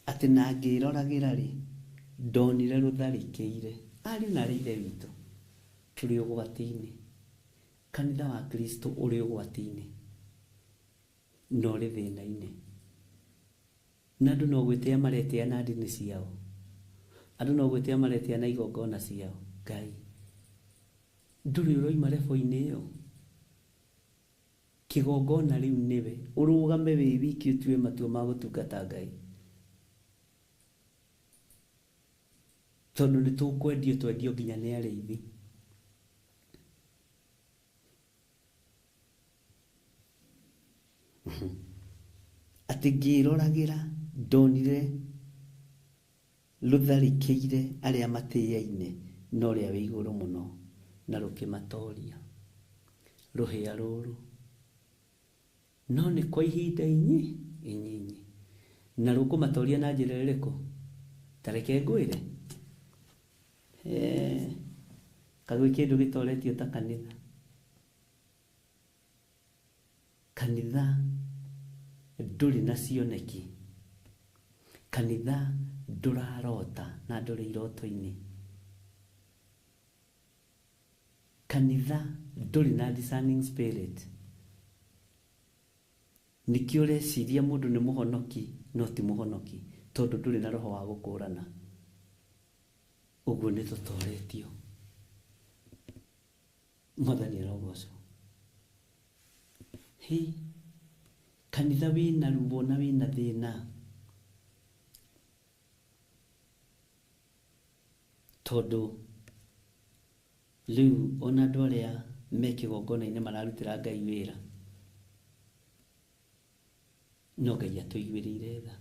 atĩ na ngĩroragĩra rĩ, ndonire rũtharĩkĩire. Ariũ na ithe witũ tũrĩ ũgwati-inĩ, kanitha wa Kristo ũrĩ ũgwati-inĩ na ũrĩ thĩna-inĩ, na andũ no gwĩtĩa maretĩa na ndini ciao, andũ no gwĩtĩa maretĩa na igongona ciao. Ngai ndũrĩ ũroima rebo-inĩ ĩyo. Kĩgongona rĩu nĩwe ũrũgame wĩ wiki ũtue matua ma gũtungata Ngai, tondũ nĩ tũkwendio twendio nginya nĩ arĩithi. Atĩ ngĩroragĩra ndonire rũtharĩkĩire arĩa matĩaine na ũrĩa wĩ igũrũ mũno, na rũkĩmatoria rũhĩa rũrũ. No nĩ kwa ihinda inyinyi, na rũkũmatoria na njĩra ĩrĩkũ? Tareke ngwĩre, kagwĩ kĩndũ gĩtoretio ta kanitha. Kanitha ndũrĩ na cioneki, kanitha ndũrarota na ndũrĩ iroto-inĩ, kanitha ndũrĩ na discerning spirit. Nĩkĩo ũreciria mũndũ nĩ mũhonoki, no ti mũhonoki, tondũ ndũrĩ na roho wa gũkũrana. Uguo nĩ tũtoretio. Mwathani arogocwo. Kanitha wĩna ruo na wĩna thĩna, tondũ rĩu ona andũ arĩa me kĩgongona-inĩ mararutĩra Ngai wĩra, no Ngai atũiguĩrĩire tha,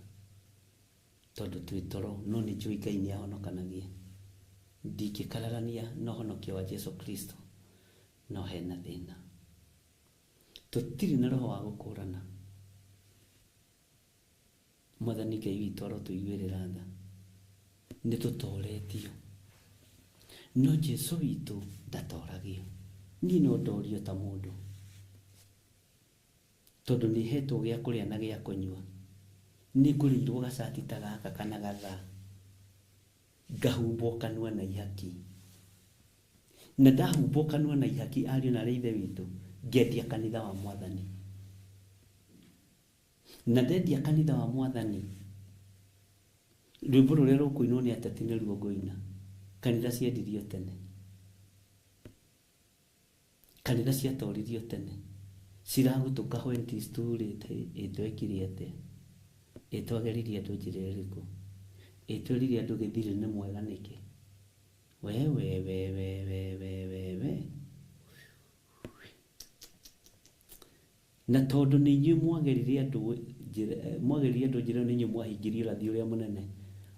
tondũ twĩ toro. No nĩ njũĩ Ngai nĩ ahonokanagia. Ndingĩkararania na ũhonokio wa Jesu Kristo, no hena thĩna. Tũtirĩ na roho wa gũkũrana. Mwathani Ngai witũ arotũiguĩrĩra tha. Nĩ tũtoretio, no Jesu witũ ndatoragio. Niĩ no ndorio ta mũndũ, tondũ nĩ hetwo gĩa kũrĩa na gĩa kũnyua. Nĩ ngũrĩirwo gacati ta gaka kana gathaa, ngahumbwo kanua na ihaki. Na ndahumbwo kanua na ihaki, ariũ na Ithe witũ, ngendia kanitha wa Mwathani. Na ndendia kanitha wa Mwathani, rwĩmbo rũrĩa rũkũinwo nĩ ateti nĩruo ngũina. Kanitha ciendirio tene, kanitha ciatoririo tene, ciragũtũka hwendi citũrĩte. Ĩtwekire atĩa? Ĩtwageririe andũ njĩra ĩrĩkũ? Ĩtwĩrire andũ gĩthirĩ nĩ mwega nĩkĩ? We. Na tondũ nĩ inyuĩ mwageririe andũ njĩra, nĩ inyuĩ mwahingirie ũrathi ũrĩa mũnene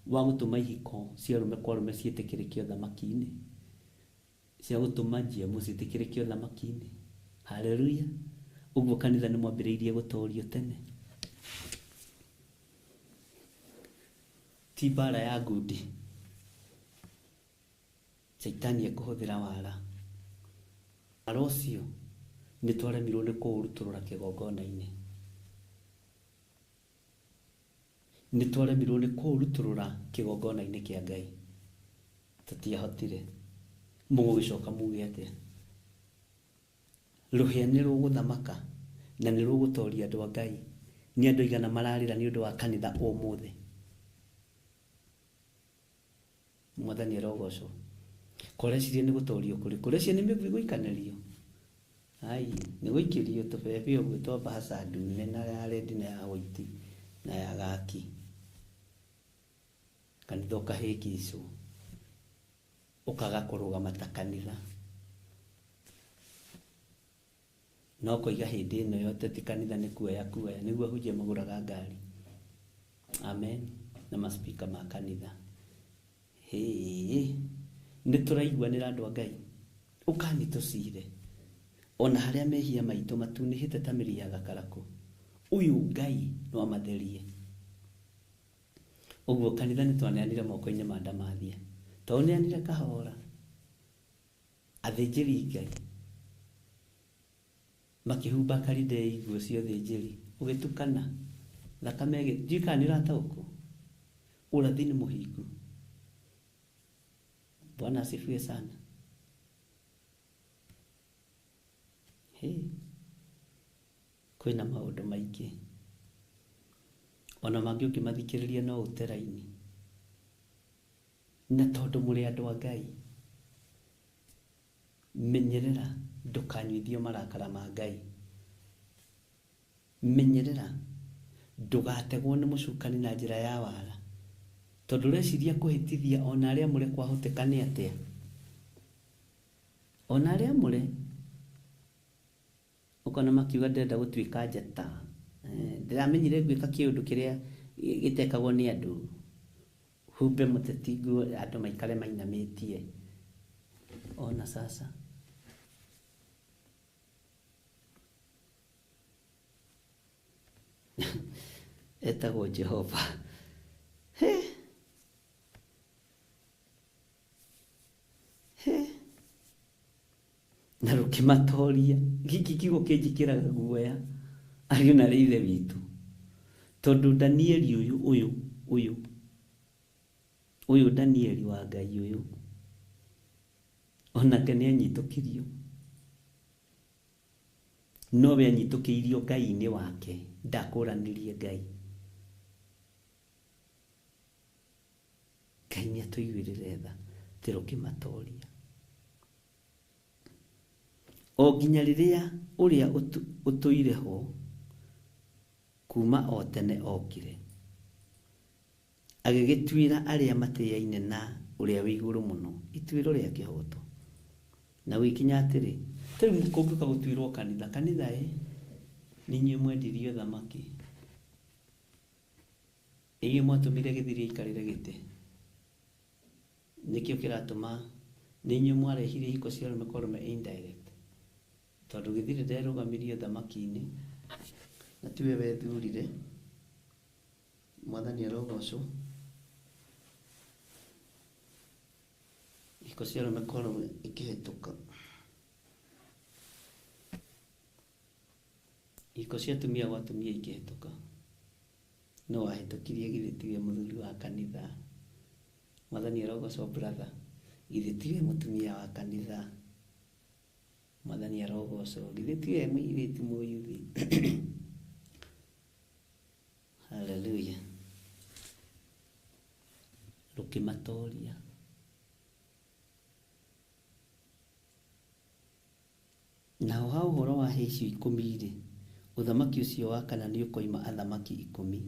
wa gũtũma ihiko cia arũme kwa arũme ciĩtĩkĩrĩke ũthamaki-inĩ, cia gũtũma njiarwa ciĩtĩkĩrĩke ũthamaki-inĩ. Haleluya! Ũguo kanitha nĩ mwambĩrĩirie gũtorio tene. Ti mbara ya ngundi. Shaitani ekũhũthĩra wara. Wara ũcio nĩ twaremirwo nĩ kũũrutũrũra kĩgongona-inĩ. Nĩ twaremirwo nĩ kũũrutũrũra kĩgongona-inĩ kĩa Ngai. Tũtiahotire. Mũgũgĩcoka muge atĩa? Rũhĩa nĩ rũgũthamaka na nĩ rũgũtoria andũ a Ngai. Nĩ andũ aigana mararĩra nĩ ũndũ wa kanitha ũmũthĩ? Mwathani arogocwo. Kũreciria nĩ gũtorio kũrĩ? Kũreciria nĩ mĩguĩ gũikanĩrio? Ai, nĩ gũikĩrio tũbebe ũguo twa mbaca ndune na ya rendi na ya white na ya gaki. Kanitha ũkahĩngicwo, ũkaga kũrũgama ta kanitha. No kũiga hĩndĩ ĩno yote ti kanitha nĩ kuoya nĩguo ahunjia magũraga ngari. Amen. Na maspika ma kanitha. Nĩ tũraiguanĩra andũ a Ngai. Ũkani tũcire. Ona harĩa mehia maitũ matunĩhĩte ta mĩri ya gakarakũ, ũyũ Ngai no amatherie. Ũguo kanitha nĩ twaneanire moko-inĩ ma ndamathia. Twaneanire kahora. Athĩnjĩri Ngai makĩhumba karidei nguo cia ũthĩnjĩri, ũgĩtukana thakame njui kana nĩ ũrataũkwo? Ũrathi nĩ mũhingu. Bwana asifiwe sana. Kwĩna maũndũ maingĩ, ona mangĩ ũngĩmathikĩrĩria no ũteraini. Na tondũ mũrĩ andũ a Ngai, menyerera ndũkanyuithio marakara ma Ngai. Menyerera ndũgategwo nĩ mũcukani na njĩra ya wara, tondũ reciria kũhĩtithia ona arĩa mũrĩ kwahoteka nĩ atĩa. Ona arĩa mũrĩ ũkona makiuga ndĩrenda gũtuĩka njata. Ndĩramenyire gwĩka kĩũndũ kĩrĩa gĩtekagwo nĩ andũ. Humbe mũteti nguo andũ maikare mainamĩtie. Ona sasa etagwo Jehova. Na rũkĩmatoria. Gĩkĩ kiugo kĩnjĩkĩraga guoya, ariũ na Ithe witũ, tondũ Danieli ũyũ Danieli wa Ngai ũyũ, onake nĩ anyitũkirio. Nowe anyitũkĩirio Ngai-inĩ wake, ndakũranirie Ngai. Ngai nĩ atũiguĩrĩre tha. ti rukimatoria o nginya riria uria utuire ho kuma o tene okire agigitwira aria matiyaine na uria wi iguru muno itwiro ria kihoto na wikinya atiri tari kunguka gutwirwo kanitha ninyi mwendirio thamaki iyi mwatumire githiria ikarire gite nikio kiratuma ninyi mwarehire iko cia rume indirect tondu githire nderugamirio thamaki-ini na tiwe wethurire mwathani arogocwo iko cia rume ikihituka iko cia tumia gwa tumia ikihituka no ahitukirie githitiwe muthuri wa kanitha mwathani arogocwo brother githitiwe mutumia wa kanitha mwathani arogocwo githitiwe mwiriti muyuthi haleluya rukimatoria na hau horo wa hecio 10 uthamaki ucio wa kana ni ukoima athamaki 10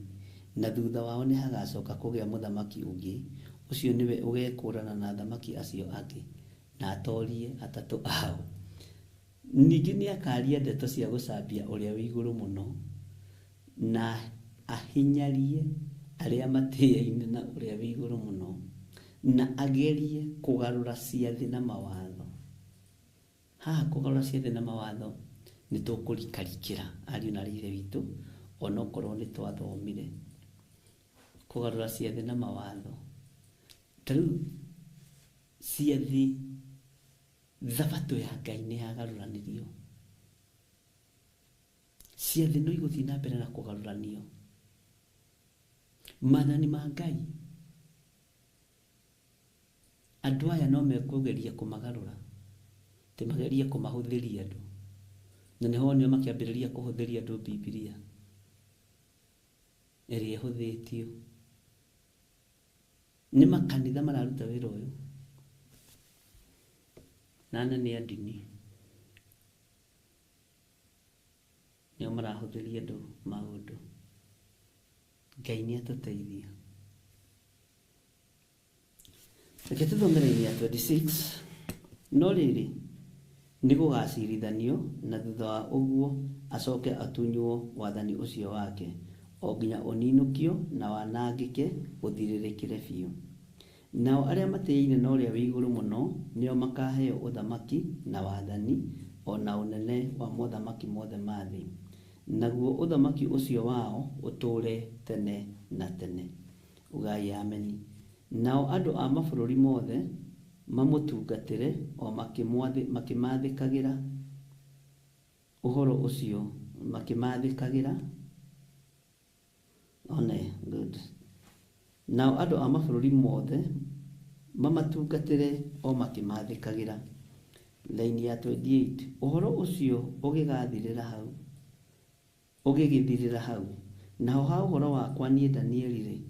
na thutha wao ni hagacoka kugia muthamaki ungi ucio niwe ugekurana na athamaki acio angi na atorie atatu ao ningi ni akaria ndeto cia gucambia uria wi iguru muno na ahinyarie aria matiyaine na uria wi iguru muno na agerie kugarura ciathi na mawatho kugarura ciathi na mawatho ni tukurikarikira ari na rire witu ono korwo ni twathomire kugarura ciathi na mawatho taru ciathi thabato ya Ngai ni yagaruranirio ciathi no iguthi na mbere na kugaruranio mathani ma Ngai andu aya no mekugeria kumagarura timageria kumahuthiria andu na niho nio makiambiriria kuhuthiria andu Biblia eri ehuthitio ni makanitha mararuta wira uyu nana ni adini nio marahuthiria andu maundu Ngai ni atuteithia reke tuthomere ya 26 no riri ni gugacirithanio na thutha wa uguo acoke atunywo wathani ucio wake o nginya uninukio na wanangike guthiririkire biu nao aria matiyaine na uria wi iguru muno nio makaheo uthamaki na wathani ona unene wa mothamaki mothe mathi naguo uthamaki ucio wao uture tene na tene ugai ameni nao andu a mabũrũri mothe mamutungatire o makimathikagira uhoro ucio makimathikagira one good nao andu a mabũrũri mothe mamatungatire o makimathikagira laini ya 28 uhoro ucio ugigithirira hau nao ha uhoro wakwa nie Danieli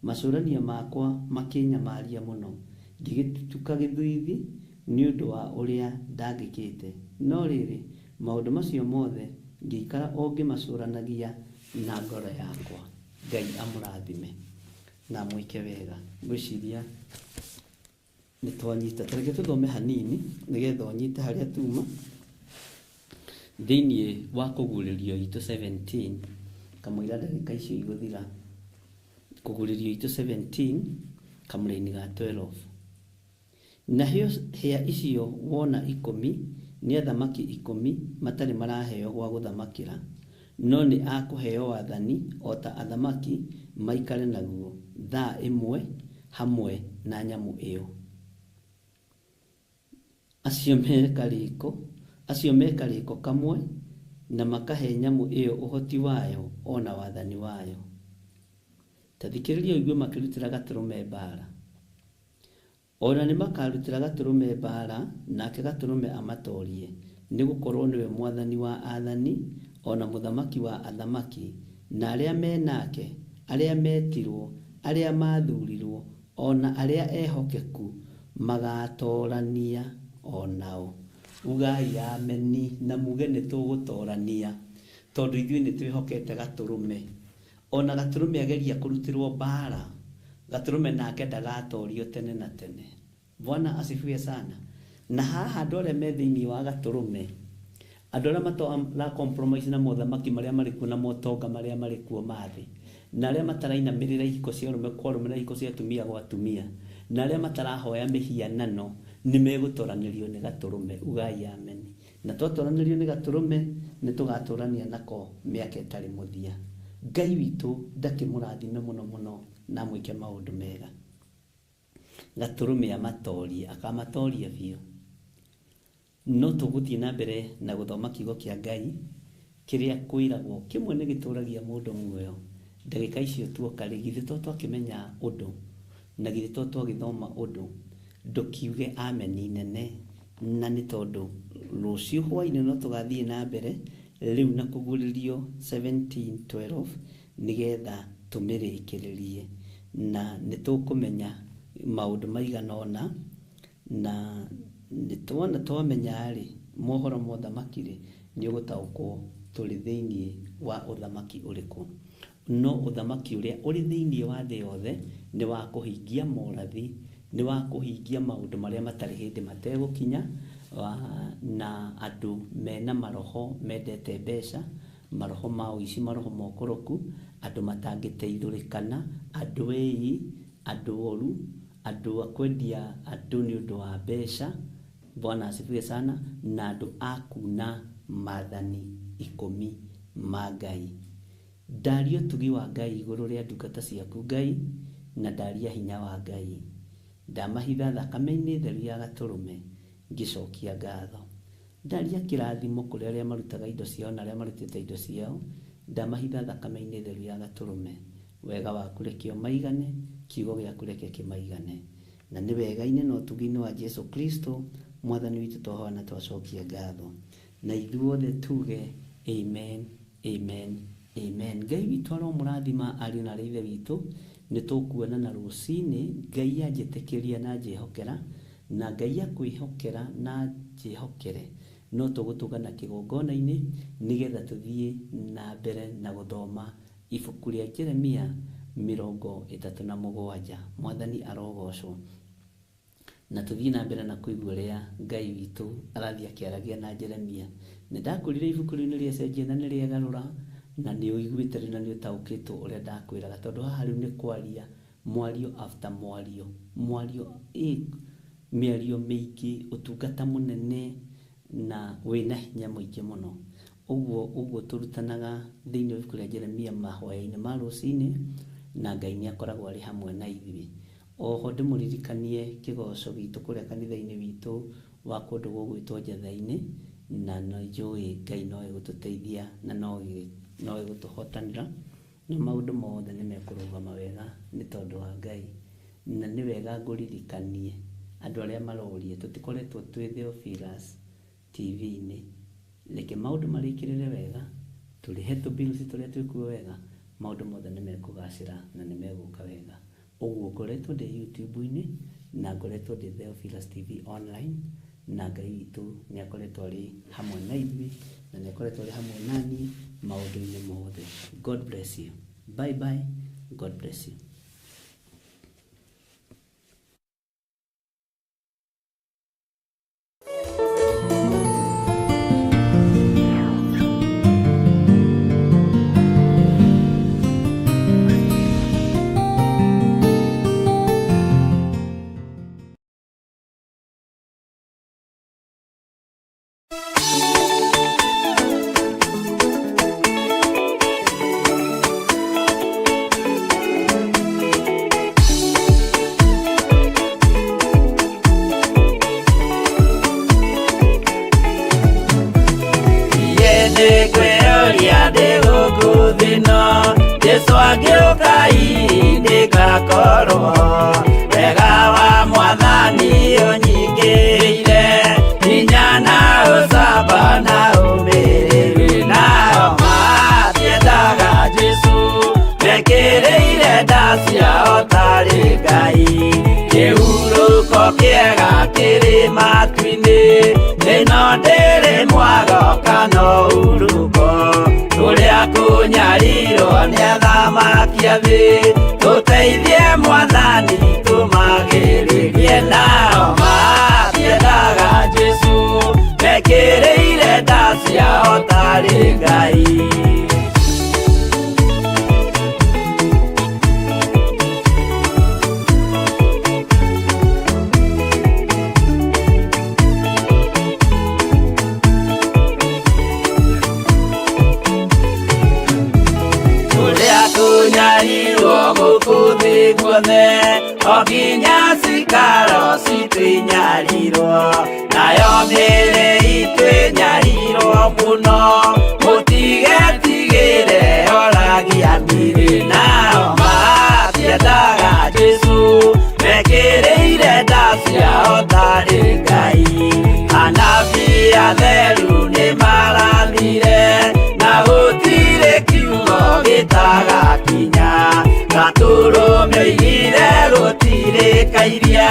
macurania makwa makinyamaria muno ngigituka githuithi ni undu wa uria ndangikite no riri maundu macio mothe ngikara o ngimacuranagia na ngoro yakwa Ngai amurathime na mwike wega gwiciria ni twanyita tareke tuthome hanini nigetha onyite haria tuma thiini wa kuguririo itu 17 kamwira ndagika icio iguthira kuguririo itu 17 kamureni ga 12 na hia icio wona 10 ni athamaki 10 matari maraheo gwa guthamakira no ni akuheo wathani ota athamaki maikare naguo thaa imwe hamwe na nyamu iyo acio mekariko kamwe na makahe nyamu iyo uhoti wayo ona wathani wayo tathikiriria igwe makirutira gaturume mbara ona ni makarutira gaturume mbara nake gaturume amatorie ni gukorwo niwe mwathani wa athani ona muthamaki wa athamaki na aria menake aria metirwo aria mathurirwo ona aria ehokeku magatorania onao. Ugai ameni na muge nĩtũgũtorania tondũ ithuĩ nĩtwĩhokete Gatũrũme. Ona Gatũrũme ageria kũrutirwo mbara, Gatũrũme nake ndagatorio tene na tene. Bwana asifiwe sana. Na haha andũ arĩa me thĩinĩ wa Gatũrũme, andũ arĩa matara compromise na mothamaki marĩa marĩ kuo na motonga marĩa marĩ kuo mathĩ, na arĩa matarainamĩrĩra ihiko cia arũme kwa arũme na ihiko cia atumia gwa atumia, na arĩa matarahoya mĩhianano, nĩmegũtoranĩrio nĩ Gatũrũme. Ugai ameni. Na twatoranĩrio nĩ Gatũrũme nĩtũgatũrania nako mĩaka ĩtarĩ mũthia. Ngai witũ ndakĩmũrathime mũno mũno na mwĩke maũndũ mega. Gatũrũme amatorie, akamatoria biũ. No tũgũthiĩ na mbere na gũthoma kiugo kĩa Ngai kĩrĩa kwĩragwo kĩmwe nĩ gĩtũragia mũndũ muoyo. Ndagĩka icio tuoka rĩ, githĩ to twakĩmenya ũndũ na githĩ to twagĩthoma ũndũ, ndũkiuge ameni nene. Na nĩ tondũ rũciũ hwainĩ no tũgathiĩ na mbere rĩu na kũgũrĩrio 17:12 nĩgetha tũmĩrĩkĩrĩrie, na nĩtũkũmenya maũndũ maigana ũna. Na nĩtwona twamenya rĩ, mohoro mothamaki rĩ, nĩũgũtaũkwo tũrĩ thĩinĩ wa ũthamaki ũrĩkũ. No ũthamaki ũrĩa ũrĩ thĩinĩ wa thĩ yothe nĩ wa kũhingia morathi, nĩ wa kũhingia maũndũ marĩa matarĩ hĩndĩ mategũkinya, na andũ mena maroho mendete mbeca, maroho ma ũici, maroho ma ũkoroku, andũ matangĩteithũrĩkana, andũ ĩi, andũ oru, andũ a kwendia andũ nĩ ũndũ wa mbeca. Bwana asifiwe sana. Na andũ akuna maathani 10 ma Ngai. Ndaria ũtugi wa Ngai igũrũ rĩa ndungata ciaku Ngai, na ndaria hinya wa Ngai. Ndamahitha thakame-inĩ theru ya Gatũrũme ngĩcokia ngatho. Ndaria kĩrathimo kũrĩ arĩa marutaga indo ciao na arĩa marutĩte indo ciao. Ndamahitha thakame-inĩ theru ya Gatũrũme. Wega waku reke ũmaigane, kiugo gĩaku reke kĩmaigane. Na nĩ wega-inĩ na ũtugi-inĩ wa Jesu Kristo Mwathani witũ twahoya na twacokia ngatho. Na ithuothe tuge amen, amen, amen. Ngai witũ aromũrathima ariũ na arĩa ithe witũ. Nĩtũkuonana rũcinĩ. Ngai anjĩtĩkĩria na njĩhokera, na Ngai akwĩhokera na njĩhokere. No tũgũtũgana kĩgongona-inĩ nĩgetha tũthiĩ na mbere na gũthoma ibuku rĩa Jeremia 37. Mwathani arogocwo. Na tũthiĩ na mbere na kũigua ũrĩa Ngai witũ arathiĩ akĩaragia na Jeremia. Nĩndakũrire ibuku rĩu nĩrĩecenjia na nĩrĩegarũra, na nĩũiguĩte rĩu na nĩũtaũkĩtwo ũrĩa ndakwĩraga, tondũ haha rĩu nĩ kwaria mwario after mwario, mĩario mĩingĩ, ũtungata mũnene na wĩna hinya mũingĩ mũno. Ũguo tũrutanaga thĩinĩ wa ibuku rĩa Jeremia mahoya-inĩ ma rũcinĩ, na Ngai nĩakoragwo arĩ hamwe na ithuĩ. Oho ndĩmũririkanie kĩgoco gitũ kũrĩa kanitha-inĩ witũ wa kũndũ gũgwĩtwo Njatha-inĩ, na nĩnjũĩ Ngai no egũtũteithia na no egũtũhotanĩra, na maũndũ mothe nĩmekũrũgama wega nĩ tondũ wa Ngai. Na nĩ wega ngũririkanie andũ arĩa maroria, tũtikoretwo twĩ Theophilus TV-inĩ. Reke maũndũ marĩkĩrĩre wega, tũrĩhe tũbills tũrĩa twĩkuo wega, maũndũ mothe nĩmekũgacĩra na nĩmegũka wega. Ũguo ngoretwo ndĩ YouTube-inĩ na ngoretwo ndĩ Theophilus TV online, na Ngai witũ nĩakoretwo arĩ hamwe na ithuĩ na nĩakoretwo arĩ hamwe nani maũndũ-inĩ mothe. God bless you. Bye bye. God bless you. Yeah. matu-inĩ ĩno ndĩrĩ mwago kana urugo tũrĩa kũnyarirwo nĩ athamaki a thĩ tũteithie Mwathani tũmagĩrĩrie nao matiendaga Jesu mekĩrĩire nda ciao tarĩ Ngai. Gukuthi guothe okinya cikaro citwinyarirwo nayo mĩĩrĩ itwinyarirwo mũno mũtigetigĩre oragia mĩĩrĩ nao matiendaga Jesu mekĩrĩire nda ciao tarĩ Ngai. Anabii atheru nĩmarathire na gũtirĩ kiugo gĩtagakinya gatũrũme oigire gũtirĩkairia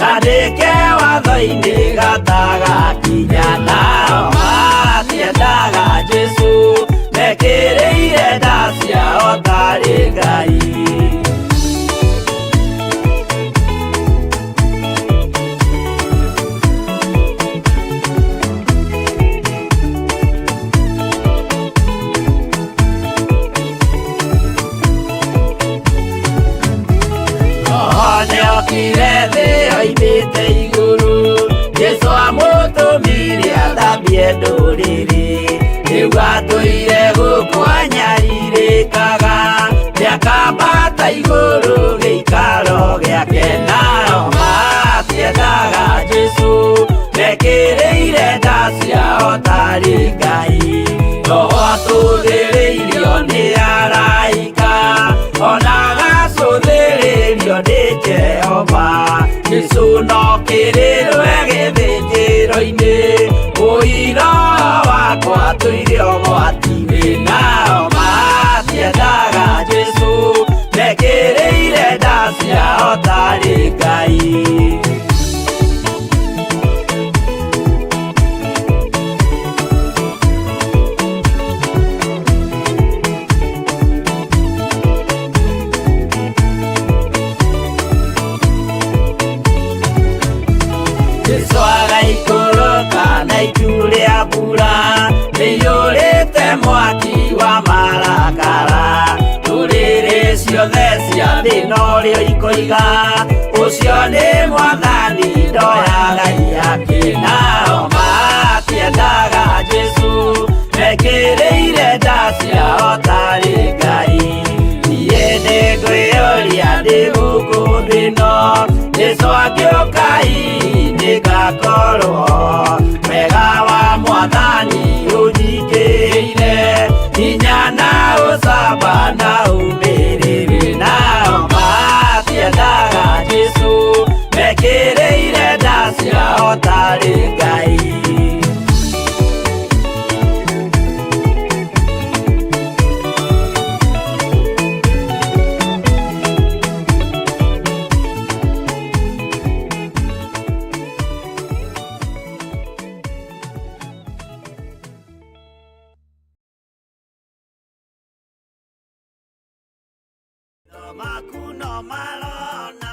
kandĩke watho-inĩ gatagakinya nao matiendaga Jesu mekĩrĩire nda ciao tarĩ Ngai. Thĩ oimĩte igũrũ Jesu amũtũmire athambie ndũrĩrĩ rĩu atũire gũkũ anyarirĩkaga nĩakambata igũrũ gĩikaro gĩake nao matiendaga Jesu mekĩrĩire nda ciao tarĩ Ngai. Roho atũthĩrĩirio nĩ araika ona gacũthĩrĩrio nĩ Jehova Jesu no kĩrĩrwe gĩthĩnjĩro-inĩ ũira wakwa tũire ũgwati-inĩ nao matiendaga Jesu mekĩrĩire nda ciao tarĩ Ngai. Jesu agaikũrũka na itu rĩa mbura nĩiyũrĩte mwaki wa marakara ndũrĩrĩ ciothe cia thĩ norĩo ikoiga ũcio nĩ Mwathani ndoyaga yake nao matiendaga Jesu mekĩrĩire nda ciao tarĩ Ngai. Niĩ nĩngwĩyũria ndĩ gũkũ thĩ ĩno Jesu agĩũka ngakorwo wega wa Mwathani ũnyingĩrĩire hinya na ũcamba na ũmĩrĩru nao matiendaga Jesu mekĩrĩire nda ciao tarĩ Ngai. Makuno malona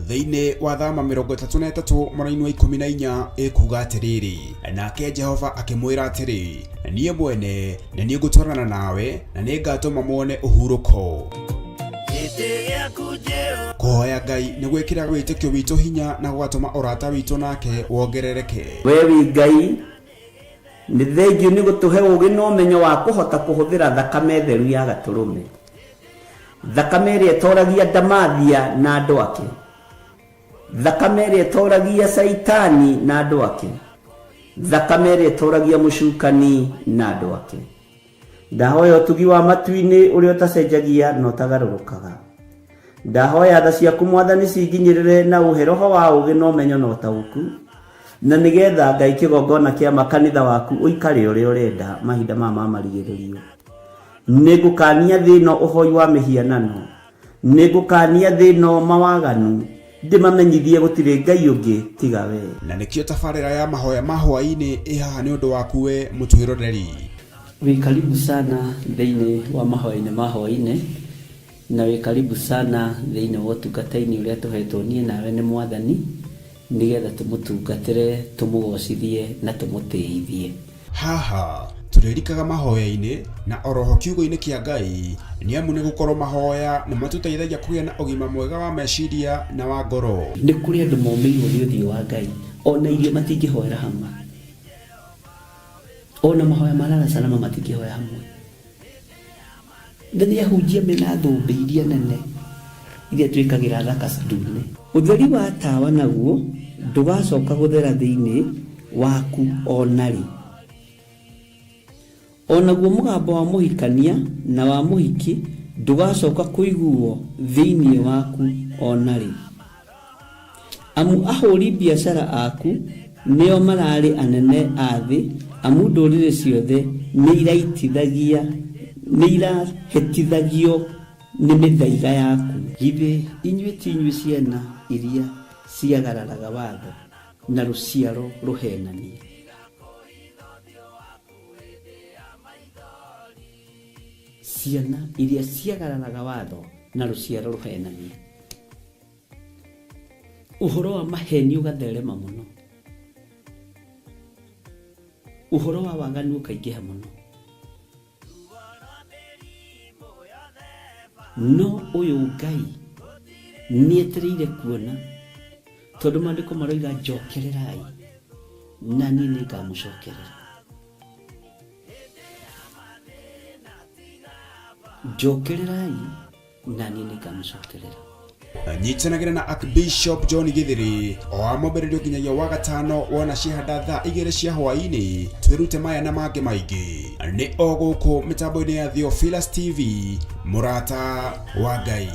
thĩinĩ wa thama 33 mwena-inĩ wa 14 ĩkuga atĩrĩrĩ nake Jehova akĩmwĩra atĩrĩ niĩ mwene nĩ niĩ ngũtwarana nawe na nĩ ngatũma muone ũhurũko. Kũhoya Ngai nĩ gwĩkĩra wĩtĩkio witũ hinya na gũgatũma ũrata witũ nake wongerereke. We wi Ngai nĩ thengiũ nĩ gũtũhe ũũgĩ na ũmenyo wa kũhota kũhũthĩra thakame theru ya gatũrũme, thakame ĩrĩa ĩtoragia ndamathia na andũ ake, thakame ĩrĩa ĩtoragia Saitani na andũ ake, thakame ĩrĩa ĩtoragia mũcukani na andũ ake. Ndahoya ũtugi wa matu-inĩ ũrĩa ũtacenjagia na ũtagarũrũkaga. Ndahoya tha ciaku Mwathani cinginyĩrĩre na ũhe roho wa ũũgĩ na ũmenyo na ũtaũku, na nĩgetha Ngai kĩgongona kĩa makanitha waku ũikare ũrĩa ũrenda mahinda ma marigĩrĩrio. nĩngũkania thĩno ũhoi wa mĩhianano, nĩngũkania thĩno mawaganu, ndĩmamenyithie gũtirĩ Ngai ũngĩ tiga we. Na nĩkĩo tabarĩra ya mahoya ma hwaĩ-inĩ ĩhaha nĩ ũndũ waku we mũtwĩroreri. Wĩ karibu sana thĩinĩ wa mahoya-inĩ ma hwaĩ-inĩ, na wĩ karibu sana thĩinĩ wa ũtungata-inĩ ũrĩa tũhetwo niĩ nawe nĩ Mwathani, nĩgetha tũmũtungatĩre, tũmũgocithie na tũmũtĩithie. Haha tũrĩrikaga mahoya-inĩ na oroho kiugo-inĩ kĩa Ngai, nĩ amu nĩ gũkorwo mahoya nĩ matũteithagia kũgĩa na ũgima mwega wa meciria na wa ngoro. Nĩ kũrĩ andũ momĩirwo nĩ ũthiũ wa Ngai, ona irio matingĩhoera hamwe, ona mahoya marara salama matingĩhoya hamwe. Nĩ ahunjia mena thũmbĩ iria nene iria twĩkagĩra thaka ndune. Ũtheri wa tawa naguo ndũgacoka gũthera thĩinĩ waku onarĩ. Onaguo mũgambo wa mũhikania na wa mũhiki ndũgacoka kũiguo thĩinĩ waku onarĩ. Amu ahũri biacara aku nĩo mararĩ anene a thĩ, amu ndũrĩrĩ ciothe nĩ irahĩtithagio nĩ mĩthaiga yaku. Githĩ inyuĩ ti inyuĩ ciana iria ciagararaga watho na rũciaro rũhenanie? Ciana iria ciagararaga watho na rũciaro rũhenanie. Ũhoro wa maheni ũgatherema mũno, ũhoro wa waganu ũkaingĩha mũno. No ũyũ Ngai nĩetereire kuona, tondũ maandĩko maroiga njokererai na niĩ nĩngamũcokerera. Njokererai na niĩ nĩngamũcokerera. Nyitanagĩra na Archbishop John Githiri o amũmbĩrĩrio nginyagia wa gatano wona ciahanda thaa 2 cia hwaĩ-inĩ. Twĩrute maya na mangĩ maingĩ nĩ o gũkũ mĩtambo-inĩ ya Theophilus TV, mũrata wa Ngai.